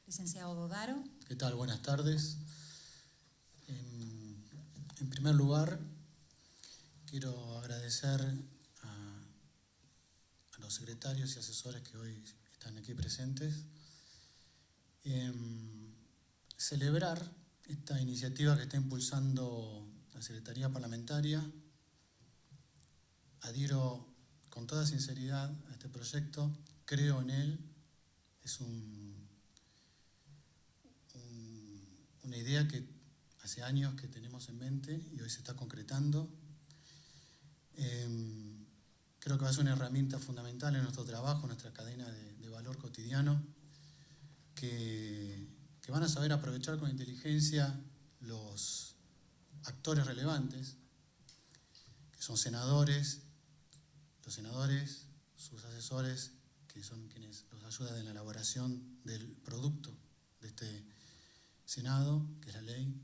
Licenciado Dodaro. ¿Qué tal? Buenas tardes. En primer lugar, quiero agradecer a los secretarios y asesores que hoy están aquí presentes. Celebrar esta iniciativa que está impulsando la Secretaría Parlamentaria. Adhiero con toda sinceridad a este proyecto, creo en él, es una idea que hace años que tenemos en mente y hoy se está concretando. Creo que va a ser una herramienta fundamental en nuestro trabajo, en nuestra cadena de valor cotidiano, que van a saber aprovechar con inteligencia los actores relevantes, que son senadores, los senadores, sus asesores, que son quienes los ayudan en la elaboración del producto de este Senado, que es la ley,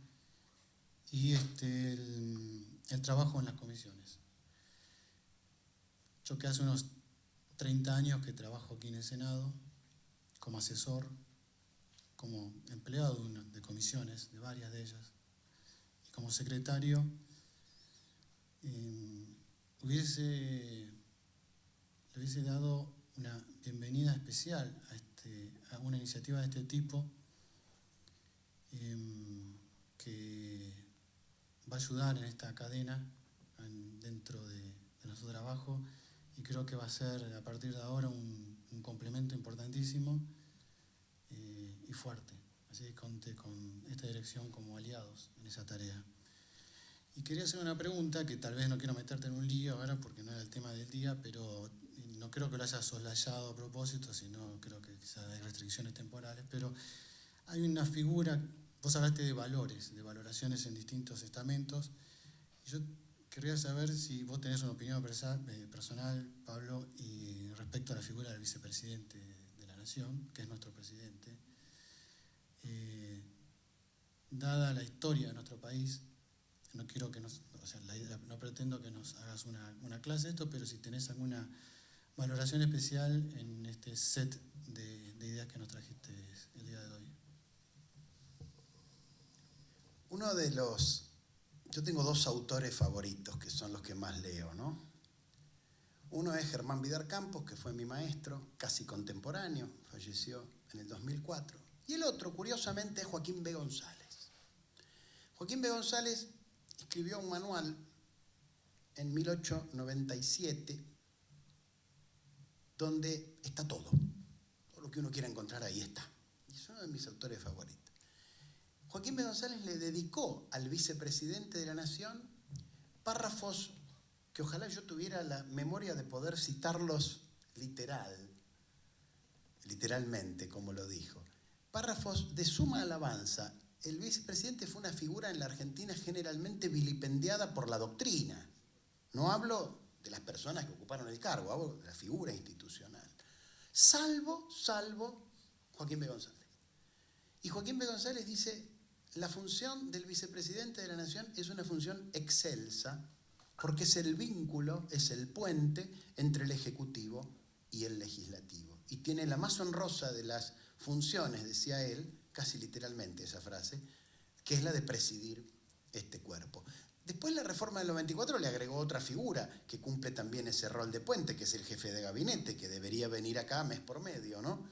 y el trabajo en las comisiones. Yo que hace unos 30 años que trabajo aquí en el Senado, como asesor, como empleado de comisiones, de varias de ellas, y como secretario, le hubiese dado una bienvenida especial a una iniciativa de este tipo, que va a ayudar en esta cadena dentro de nuestro trabajo, y creo que va a ser a partir de ahora un complemento importantísimo y fuerte. Así que conté con esta dirección como aliados en esa tarea. Y quería hacer una pregunta que tal vez no quiero meterte en un lío ahora porque no era el tema del día, pero no creo que lo haya soslayado a propósito, sino creo que quizás hay restricciones temporales, pero hay una figura, vos hablaste de valores, de valoraciones en distintos estamentos, Yo querría saber si vos tenés una opinión personal, Pablo, y respecto a la figura del vicepresidente de la Nación, que es nuestro presidente. Dada la historia de nuestro país, no quiero que no pretendo que nos hagas una clase de esto, pero si tenés alguna valoración especial en este set de ideas que nos trajiste el día de hoy. Yo tengo dos autores favoritos que son los que más leo, ¿no? Uno es Germán Vidar Campos, que fue mi maestro, casi contemporáneo, falleció en el 2004. Y el otro, curiosamente, es Joaquín B. González. Joaquín B. González escribió un manual en 1897 donde está todo lo que uno quiera encontrar ahí está. Y es uno de mis autores favoritos. Joaquín B. González le dedicó al vicepresidente de la Nación párrafos que ojalá yo tuviera la memoria de poder citarlos literalmente, como lo dijo. Párrafos de suma alabanza. El vicepresidente fue una figura en la Argentina generalmente vilipendiada por la doctrina. No hablo de las personas que ocuparon el cargo, hablo de la figura institucional. Salvo Joaquín B. González. Y Joaquín B. González dice, la función del vicepresidente de la Nación es una función excelsa porque es el vínculo, es el puente entre el Ejecutivo y el Legislativo. Y tiene la más honrosa de las funciones, decía él, casi literalmente esa frase, que es la de presidir este cuerpo. Después la reforma del 94 le agregó otra figura que cumple también ese rol de puente, que es el jefe de gabinete, que debería venir acá mes por medio, ¿no?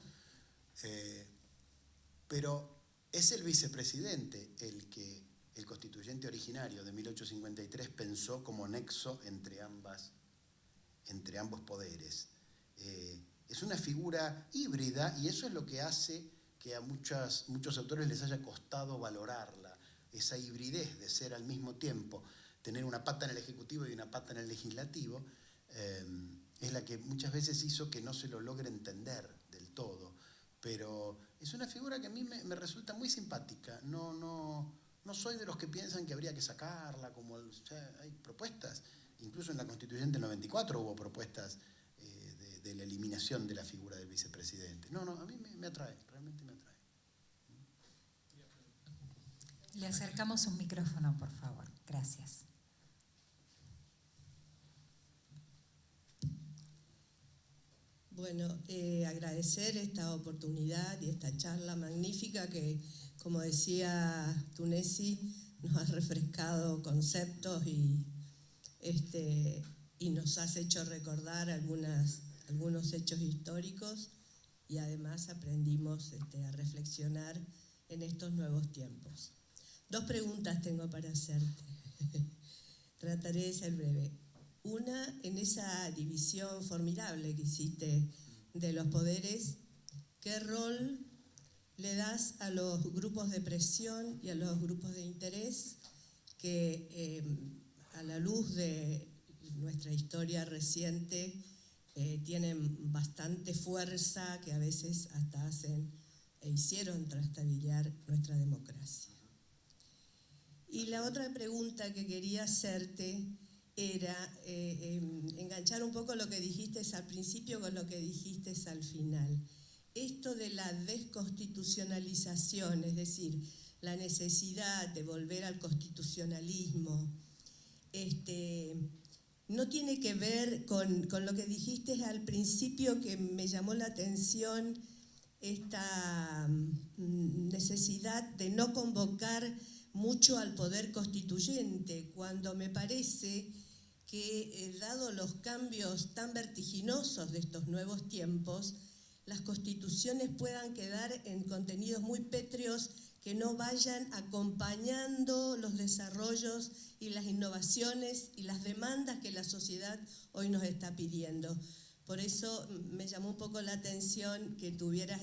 Pero es el vicepresidente el que el constituyente originario de 1853 pensó como nexo entre ambos poderes. Es una figura híbrida y eso es lo que hace que a muchos autores les haya costado valorarla, esa hibridez de ser al mismo tiempo, tener una pata en el Ejecutivo y una pata en el Legislativo, es la que muchas veces hizo que no se lo logre entender del todo. Pero es una figura que a mí me resulta muy simpática. No soy de los que piensan que habría que sacarla, hay propuestas, incluso en la Constituyente del 94 hubo propuestas de la eliminación de la figura del vicepresidente. A mí me atrae, realmente me atrae. Le acercamos un micrófono, por favor. Gracias. Bueno, agradecer esta oportunidad y esta charla magnífica que, como decía Tunesi, nos ha refrescado conceptos y nos has hecho recordar algunos hechos históricos y además aprendimos a reflexionar en estos nuevos tiempos. 2 preguntas tengo para hacerte. Trataré de ser breve. Una, en esa división formidable que hiciste de los poderes, ¿qué rol le das a los grupos de presión y a los grupos de interés que a la luz de nuestra historia reciente tienen bastante fuerza, que a veces hasta hicieron trastabillar nuestra democracia? Y la otra pregunta que quería hacerte era enganchar un poco lo que dijiste al principio con lo que dijiste al final. Esto de la desconstitucionalización, es decir, la necesidad de volver al constitucionalismo, no tiene que ver con lo que dijiste al principio, que me llamó la atención, esta necesidad de no convocar mucho al poder constituyente, cuando me parece que, dado los cambios tan vertiginosos de estos nuevos tiempos, las constituciones puedan quedar en contenidos muy pétreos que no vayan acompañando los desarrollos y las innovaciones y las demandas que la sociedad hoy nos está pidiendo. Por eso me llamó un poco la atención que tuvieras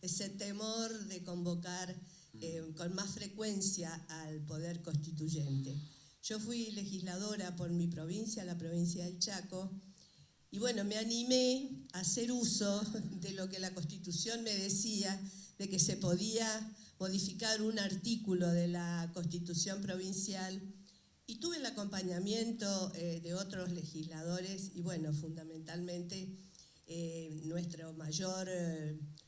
ese temor de convocar con más frecuencia al poder constituyente. Yo fui legisladora por mi provincia, la provincia del Chaco, y bueno, me animé a hacer uso de lo que la Constitución me decía, de que se podía modificar un artículo de la Constitución provincial Y tuve el acompañamiento de otros legisladores y bueno, fundamentalmente nuestro mayor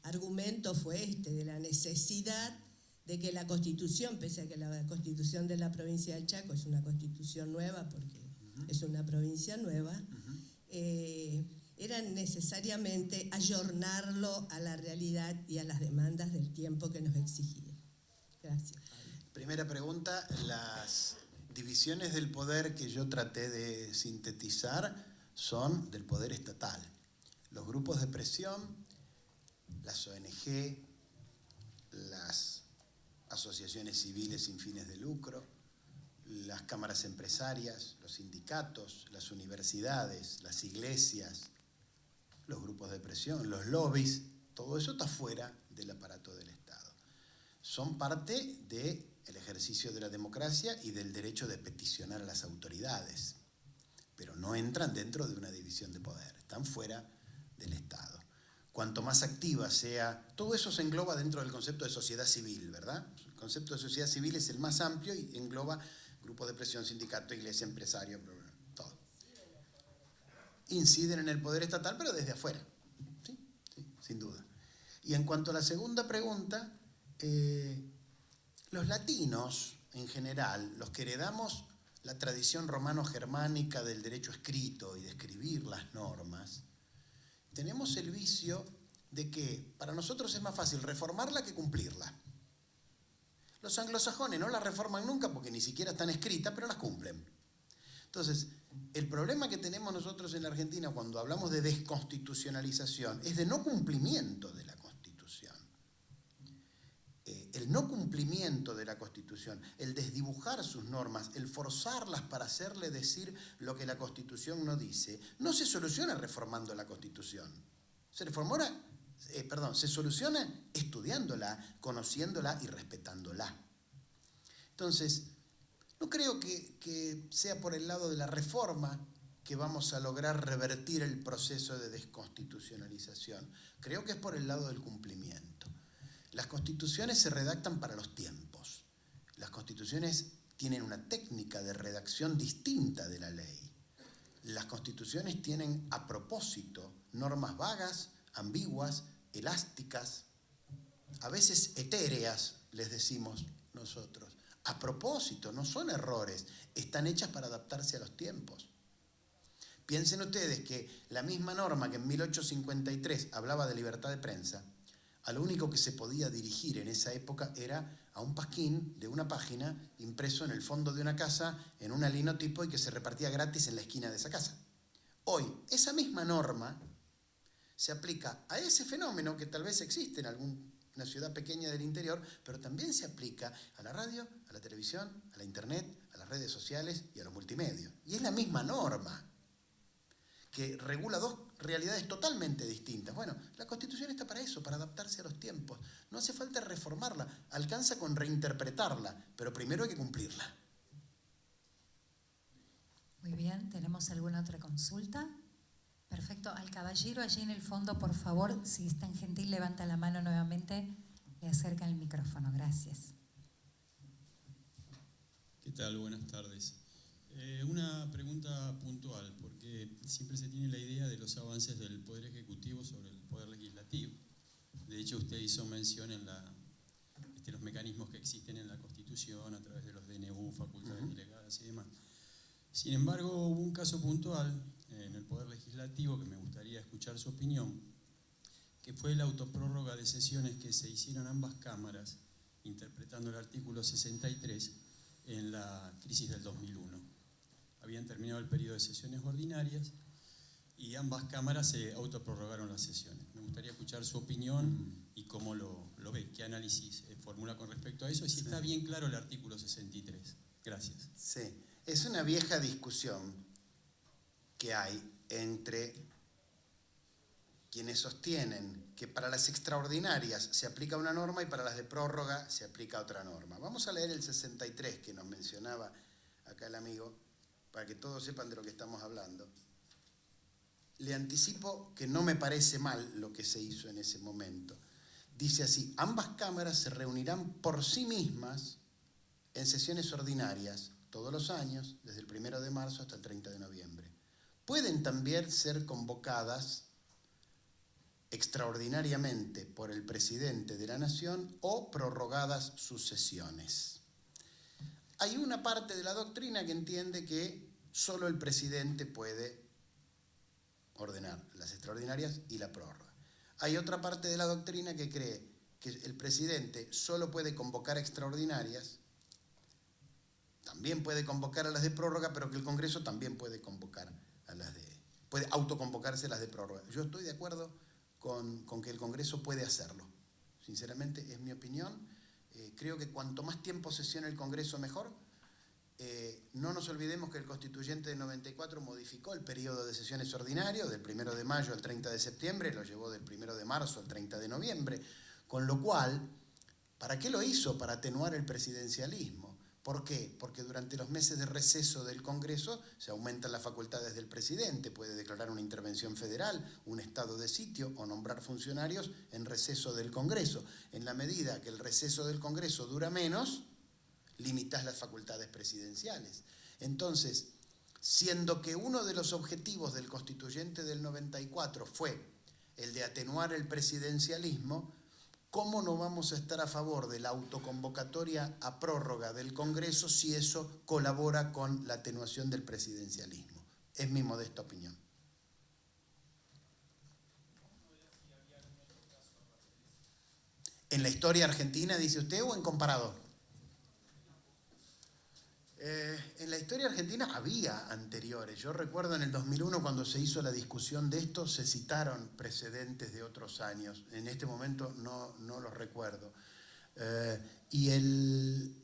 argumento fue de la necesidad de que la Constitución, pese a que la Constitución de la provincia del Chaco es una Constitución nueva, porque es una provincia nueva, era necesariamente ayornarlo a la realidad y a las demandas del tiempo que nos exigía. Gracias. Primera pregunta, las divisiones del poder que yo traté de sintetizar son del poder estatal. Los grupos de presión, las ONG, las asociaciones civiles sin fines de lucro, las cámaras empresarias, los sindicatos, las universidades, las iglesias, los grupos de presión, los lobbies, todo eso está fuera del aparato del Estado. Son parte del ejercicio de la democracia y del derecho de peticionar a las autoridades, pero no entran dentro de una división de poder, están fuera del Estado. Cuanto más activa sea, todo eso se engloba dentro del concepto de sociedad civil, ¿verdad? El concepto de sociedad civil es el más amplio y engloba grupos de presión, sindicato, iglesia, empresario, todo. Inciden en el poder estatal, pero desde afuera, ¿sí? Sí, sin duda. Y en cuanto a la segunda pregunta, los latinos, en general, los que heredamos la tradición romano-germánica del derecho escrito y de escribir las normas, tenemos el vicio de que para nosotros es más fácil reformarla que cumplirla. Los anglosajones no la reforman nunca porque ni siquiera están escritas, pero las cumplen. Entonces, el problema que tenemos nosotros en la Argentina cuando hablamos de desconstitucionalización es de no cumplimiento de la Constitución. El no cumplimiento de la Constitución, el desdibujar sus normas, el forzarlas para hacerle decir lo que la Constitución no dice, no se soluciona reformando la Constitución. Se soluciona estudiándola, conociéndola y respetándola. Entonces, no creo que sea por el lado de la reforma que vamos a lograr revertir el proceso de desconstitucionalización. Creo que es por el lado del cumplimiento. Las constituciones se redactan para los tiempos. Las constituciones tienen una técnica de redacción distinta de la ley. Las constituciones tienen a propósito normas vagas, ambiguas, elásticas, a veces etéreas, les decimos nosotros. A propósito, no son errores, están hechas para adaptarse a los tiempos. Piensen ustedes que la misma norma que en 1853 hablaba de libertad de prensa, a lo único que se podía dirigir en esa época era a un pasquín de una página impreso en el fondo de una casa en un linotipo y que se repartía gratis en la esquina de esa casa. Hoy, esa misma norma se aplica a ese fenómeno que tal vez existe en alguna ciudad pequeña del interior, pero también se aplica a la radio, a la televisión, a la internet, a las redes sociales y a los multimedios. Y es la misma norma que regula dos realidades totalmente distintas. Bueno, la Constitución está para eso, para adaptarse a los tiempos. No hace falta reformarla, alcanza con reinterpretarla, pero primero hay que cumplirla. Muy bien, ¿tenemos alguna otra consulta? Perfecto. Al caballero allí en el fondo, por favor, si es tan gentil, levanta la mano nuevamente y acerca el micrófono. Gracias. ¿Qué tal? Buenas tardes. Una pregunta puntual, porque siempre se tiene la idea de los avances del Poder Ejecutivo sobre el Poder Legislativo. De hecho, usted hizo mención en los mecanismos que existen en la Constitución a través de los DNU, facultades delegadas y demás. Sin embargo, hubo un caso puntual en el Poder Legislativo que me gustaría escuchar su opinión, que fue la autoprórroga de sesiones que se hicieron ambas cámaras, interpretando el artículo 63 en la crisis del 2001. Habían terminado el periodo de sesiones ordinarias y ambas cámaras se autoprorrogaron las sesiones. Me gustaría escuchar su opinión y cómo lo ve, qué análisis formula con respecto a eso y si está bien claro el artículo 63. Gracias. Sí, es una vieja discusión que hay entre quienes sostienen que para las extraordinarias se aplica una norma y para las de prórroga se aplica otra norma. Vamos a leer el 63 que nos mencionaba acá el amigo, para que todos sepan de lo que estamos hablando. Le anticipo que no me parece mal lo que se hizo en ese momento. Dice así: ambas cámaras se reunirán por sí mismas en sesiones ordinarias todos los años, desde el 1 de marzo hasta el 30 de noviembre. Pueden también ser convocadas extraordinariamente por el presidente de la Nación o prorrogadas sus sesiones. Hay una parte de la doctrina que entiende que solo el presidente puede ordenar las extraordinarias y la prórroga. Hay otra parte de la doctrina que cree que el presidente solo puede convocar extraordinarias, también puede convocar a las de prórroga, pero que el Congreso también puede convocar a las de, puede autoconvocarse las de prórroga. Yo estoy de acuerdo con que el Congreso puede hacerlo. Sinceramente, es mi opinión. Creo que cuanto más tiempo sesione el Congreso, mejor. No nos olvidemos que el Constituyente del 94 modificó el periodo de sesiones ordinario del 1 de mayo al 30 de septiembre, lo llevó del 1 de marzo al 30 de noviembre, con lo cual, ¿para qué lo hizo? Para atenuar el presidencialismo. ¿Por qué? Porque durante los meses de receso del Congreso se aumentan las facultades del presidente, puede declarar una intervención federal, un estado de sitio o nombrar funcionarios en receso del Congreso. En la medida que el receso del Congreso dura menos, limitas las facultades presidenciales. Entonces, siendo que uno de los objetivos del Constituyente del 94 fue el de atenuar el presidencialismo, ¿cómo no vamos a estar a favor de la autoconvocatoria a prórroga del Congreso si eso colabora con la atenuación del presidencialismo? Es mi modesta opinión. ¿En la historia argentina, dice usted, o en comparado? En la historia argentina había anteriores. Yo recuerdo en el 2001 cuando se hizo la discusión de esto, se citaron precedentes de otros años. En este momento no los recuerdo. En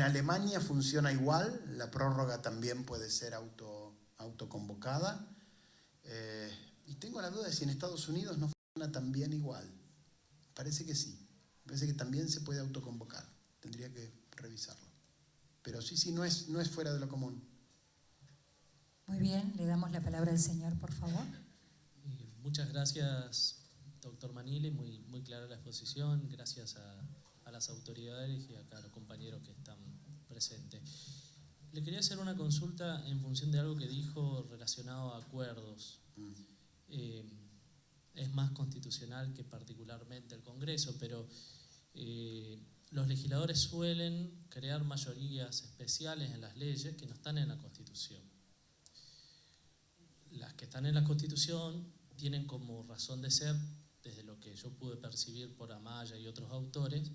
Alemania funciona igual, la prórroga también puede ser autoconvocada. Y tengo la duda de si en Estados Unidos no funciona también igual. Parece que sí. Parece que también se puede autoconvocar. Tendría que revisarlo. Pero sí, no es fuera de lo común. Muy bien, le damos la palabra al señor, por favor. Muchas gracias, doctor Manili, muy clara la exposición. Gracias a las autoridades y a los compañeros que están presentes. Le quería hacer una consulta en función de algo que dijo relacionado a acuerdos. Es más constitucional que particularmente el Congreso, pero los legisladores suelen crear mayorías especiales en las leyes que no están en la Constitución. Las que están en la Constitución tienen como razón de ser, desde lo que yo pude percibir por Amaya y otros autores,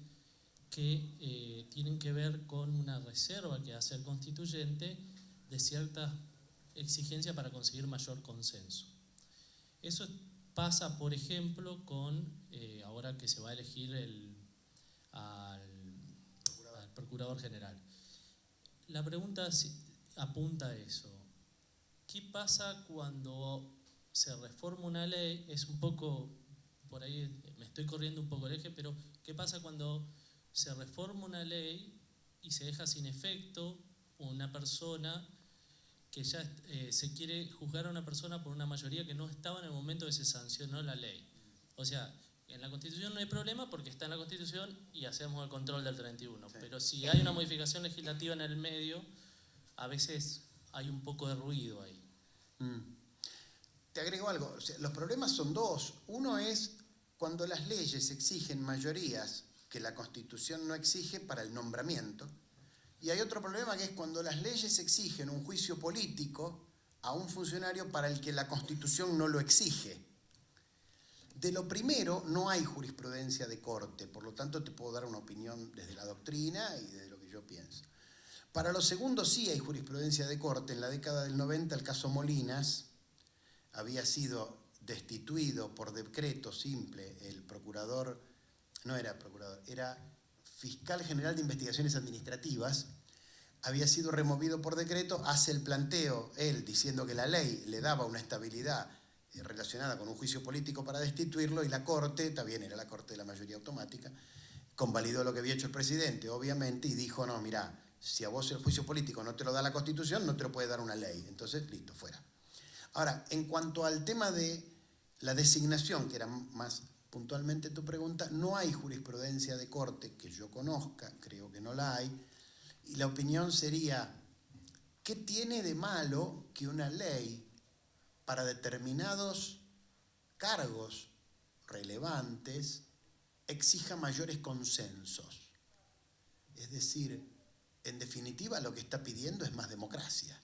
que tienen que ver con una reserva que hace el constituyente de ciertas exigencias para conseguir mayor consenso. Eso pasa, por ejemplo, con ahora que se va a elegir al Procurador General. La pregunta apunta a eso. ¿Qué pasa cuando se reforma una ley? Es un poco, por ahí me estoy corriendo un poco el eje, pero ¿qué pasa cuando se reforma una ley y se deja sin efecto una persona que ya se quiere juzgar a una persona por una mayoría que no estaba en el momento que se sancionó la ley? O sea, en la Constitución no hay problema porque está en la Constitución y hacemos el control del 31. Sí. Pero si hay una modificación legislativa en el medio, a veces hay un poco de ruido ahí. Te agrego algo. O sea, los problemas son dos. Uno es cuando las leyes exigen mayorías que la Constitución no exige para el nombramiento. Y hay otro problema que es cuando las leyes exigen un juicio político a un funcionario para el que la Constitución no lo exige. De lo primero no hay jurisprudencia de corte, por lo tanto te puedo dar una opinión desde la doctrina y desde lo que yo pienso. Para lo segundo sí hay jurisprudencia de corte. En la década del 90 el caso Molinas había sido destituido por decreto simple el procurador, no era procurador, era fiscal general de investigaciones administrativas, había sido removido por decreto, hace el planteo él diciendo que la ley le daba una estabilidad relacionada con un juicio político para destituirlo, y la Corte, también era la Corte de la mayoría automática, convalidó lo que había hecho el presidente, obviamente, y dijo, no, mirá, si a vos el juicio político no te lo da la Constitución, no te lo puede dar una ley. Entonces, listo, fuera. Ahora, en cuanto al tema de la designación, que era más puntualmente tu pregunta, no hay jurisprudencia de corte que yo conozca, creo que no la hay, Y la opinión sería, ¿qué tiene de malo que una ley para determinados cargos relevantes exija mayores consensos? Es decir, en definitiva lo que está pidiendo es más democracia,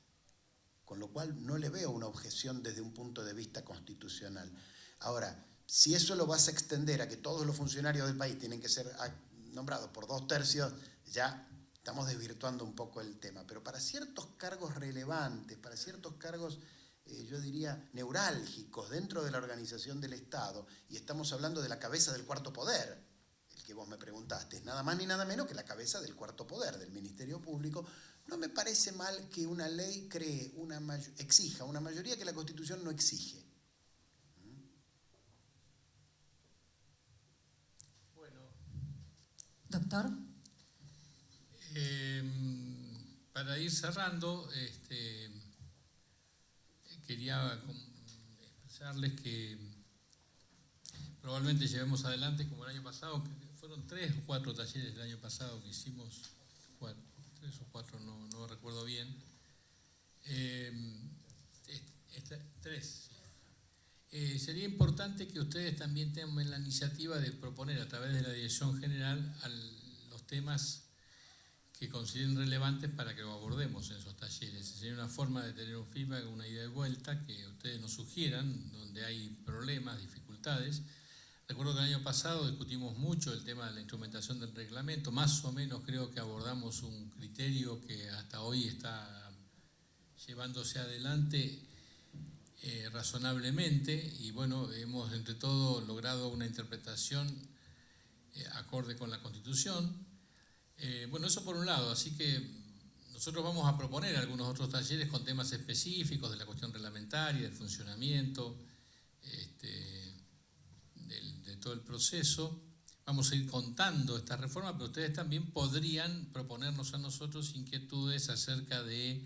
con lo cual no le veo una objeción desde un punto de vista constitucional. Ahora, si eso lo vas a extender a que todos los funcionarios del país tienen que ser nombrados por 2/3, ya estamos desvirtuando un poco el tema. Pero para ciertos cargos relevantes, para ciertos cargos, yo diría, neurálgicos dentro de la organización del Estado, y estamos hablando de la cabeza del cuarto poder, el que vos me preguntaste, es nada más ni nada menos que la cabeza del cuarto poder, del Ministerio Público. No me parece mal que una ley exija una mayoría que la Constitución no exige. Bueno. Doctor. Para ir cerrando, quería expresarles que probablemente llevemos adelante, como el año pasado, que fueron 3 o 4 talleres el año pasado que hicimos, 3 o 4, no recuerdo bien, 3. Sería importante que ustedes también tengan la iniciativa de proponer a través de la Dirección General los temas que consideren relevantes para que lo abordemos en esos talleres. Sería una forma de tener un feedback, una ida y vuelta, que ustedes nos sugieran donde hay problemas, dificultades. Recuerdo que el año pasado discutimos mucho el tema de la instrumentación del reglamento, más o menos creo que abordamos un criterio que hasta hoy está llevándose adelante razonablemente, y bueno, hemos entre todo logrado una interpretación acorde con la Constitución. Bueno, eso por un lado, así que nosotros vamos a proponer algunos otros talleres con temas específicos de la cuestión reglamentaria, del funcionamiento, de todo el proceso. Vamos a ir contando esta reforma, pero ustedes también podrían proponernos a nosotros inquietudes acerca de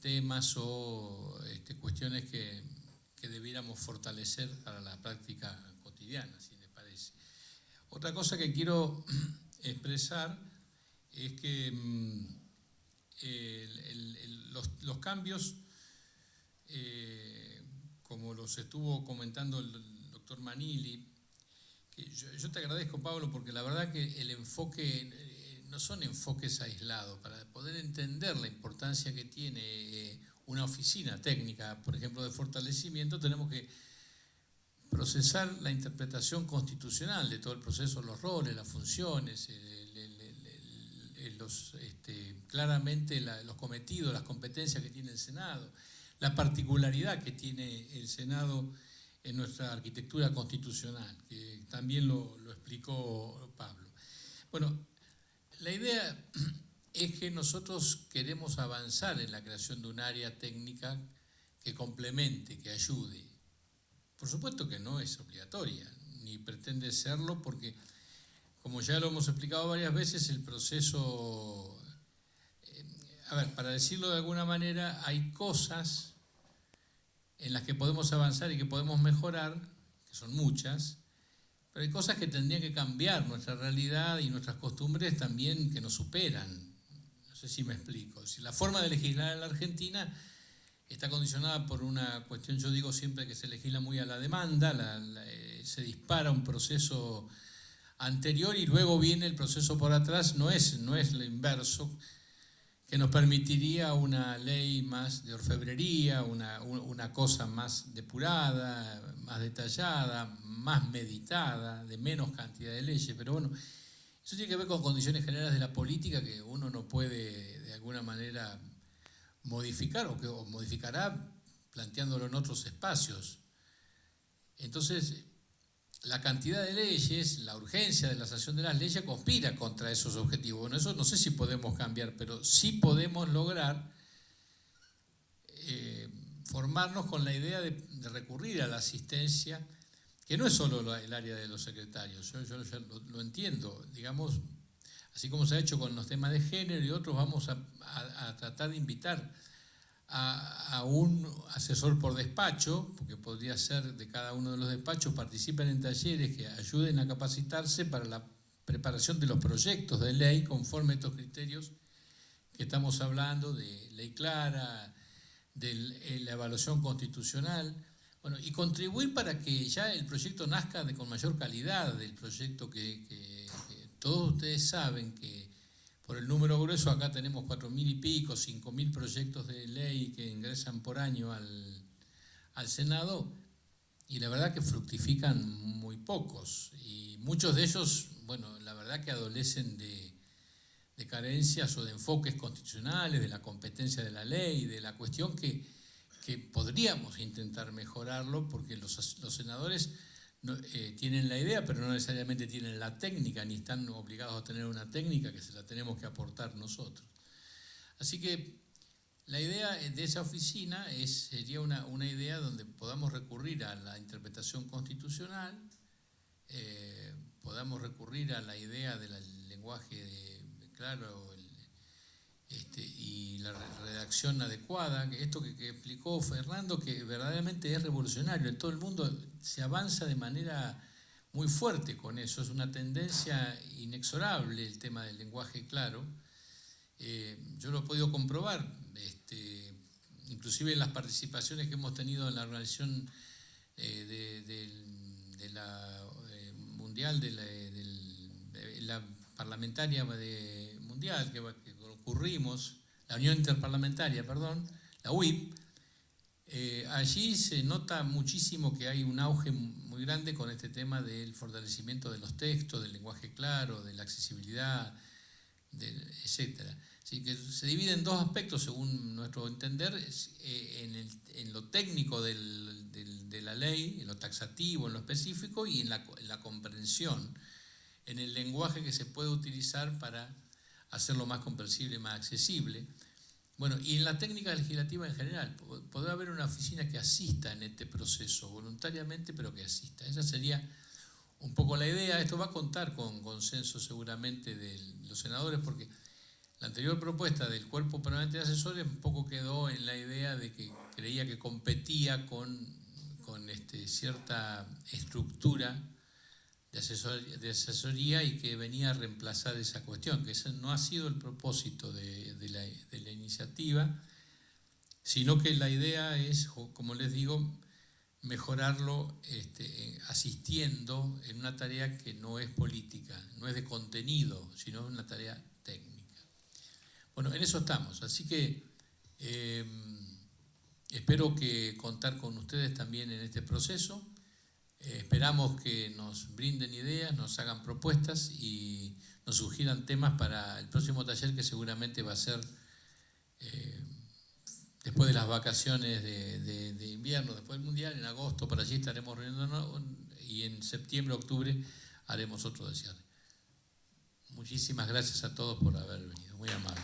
temas o cuestiones que debiéramos fortalecer para la práctica cotidiana, si les parece. Otra cosa que quiero expresar es que los cambios, como los estuvo comentando el doctor Manili, que yo te agradezco, Pablo, porque la verdad que el enfoque no son enfoques aislados. Para poder entender la importancia que tiene una oficina técnica, por ejemplo, de fortalecimiento, tenemos que procesar la interpretación constitucional de todo el proceso, los roles, las funciones, claramente los cometidos, las competencias que tiene el Senado, la particularidad que tiene el Senado en nuestra arquitectura constitucional, que también lo explicó Pablo. Bueno, la idea es que nosotros queremos avanzar en la creación de un área técnica que complemente, que ayude. Por supuesto que no es obligatoria, ni pretende serlo, porque, como ya lo hemos explicado varias veces, el proceso, para decirlo de alguna manera, hay cosas en las que podemos avanzar y que podemos mejorar, que son muchas, pero hay cosas que tendrían que cambiar nuestra realidad y nuestras costumbres también que nos superan. No sé si me explico. Si la forma de legislar en la Argentina está condicionada por una cuestión, yo digo siempre que se legisla muy a la demanda, se dispara un proceso anterior y luego viene el proceso por atrás, no es lo inverso, que nos permitiría una ley más de orfebrería, una cosa más depurada, más detallada, más meditada, de menos cantidad de leyes. Pero bueno, eso tiene que ver con condiciones generales de la política que uno no puede de alguna manera modificar o modificará planteándolo en otros espacios. Entonces, la cantidad de leyes, la urgencia de la sanción de las leyes conspira contra esos objetivos. Bueno, eso no sé si podemos cambiar, pero sí podemos lograr formarnos con la idea de recurrir a la asistencia, que no es solo el área de los secretarios, yo lo entiendo, digamos, así como se ha hecho con los temas de género y otros, vamos a tratar de invitar a un asesor por despacho, porque podría ser de cada uno de los despachos, participen en talleres que ayuden a capacitarse para la preparación de los proyectos de ley conforme a estos criterios que estamos hablando de ley clara, de la evaluación constitucional, bueno, y contribuir para que ya el proyecto nazca con mayor calidad, del proyecto que todos ustedes saben que por el número grueso acá tenemos 4.000 y pico, 5.000 proyectos de ley que ingresan por año al Senado, y la verdad que fructifican muy pocos, y muchos de ellos, bueno, la verdad que adolecen de carencias o de enfoques constitucionales, de la competencia de la ley, de la cuestión que podríamos intentar mejorarlo, porque los senadores tienen la idea, pero no necesariamente tienen la técnica, ni están obligados a tener una técnica que se la tenemos que aportar nosotros. Así que la idea de esa oficina sería una idea donde podamos recurrir a la interpretación constitucional, podamos recurrir a la idea del lenguaje claro y la redacción adecuada, esto que explicó Fernando, que verdaderamente es revolucionario. En todo el mundo se avanza de manera muy fuerte con eso, es una tendencia inexorable el tema del lenguaje claro. Yo lo he podido comprobar, inclusive en las participaciones que hemos tenido en la organización de la mundial, de la parlamentaria mundial que concurrimos, la Unión Interparlamentaria, perdón, la UIP. Allí se nota muchísimo que hay un auge muy grande con este tema del fortalecimiento de los textos, del lenguaje claro, de la accesibilidad, etc. Así que se divide en dos aspectos, según nuestro entender, en lo técnico de la ley, en lo taxativo, en lo específico, y en la comprensión, en el lenguaje que se puede utilizar para hacerlo más comprensible, más accesible. Bueno, y en la técnica legislativa en general, podrá haber una oficina que asista en este proceso, voluntariamente, pero que asista. Esa sería un poco la idea. Esto va a contar con consenso seguramente de los senadores, porque la anterior propuesta del Cuerpo Permanente de Asesores un poco quedó en la idea de que creía que competía con cierta estructura de asesoría y que venía a reemplazar esa cuestión, que ese no ha sido el propósito de la iniciativa, sino que la idea es, como les digo, mejorarlo asistiendo en una tarea que no es política, no es de contenido, sino una tarea técnica. Bueno, en eso estamos, así que espero que contar con ustedes también en este proceso. Esperamos que nos brinden ideas, nos hagan propuestas y nos sugieran temas para el próximo taller, que seguramente va a ser después de las vacaciones de invierno, después del Mundial, en agosto, por allí estaremos reuniéndonos, y en septiembre, octubre haremos otro cierre. Muchísimas gracias a todos por haber venido, muy amables.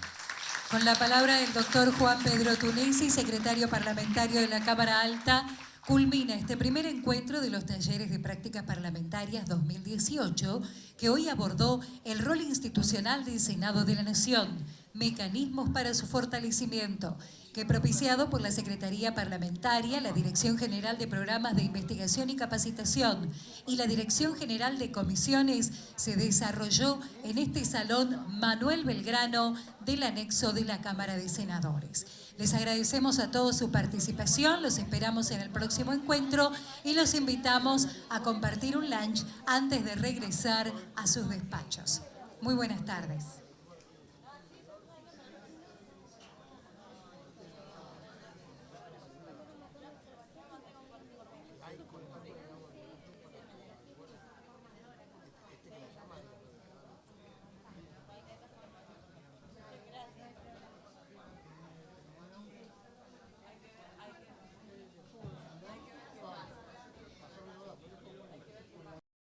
Con la palabra el doctor Juan Pedro Tunisi, secretario parlamentario de la Cámara Alta. Culmina este primer encuentro de los talleres de prácticas parlamentarias 2018, que hoy abordó el rol institucional del Senado de la Nación, mecanismos para su fortalecimiento, que propiciado por la Secretaría Parlamentaria, la Dirección General de Programas de Investigación y Capacitación y la Dirección General de Comisiones, se desarrolló en este Salón Manuel Belgrano del anexo de la Cámara de Senadores. Les agradecemos a todos su participación, los esperamos en el próximo encuentro y los invitamos a compartir un lunch antes de regresar a sus despachos. Muy buenas tardes.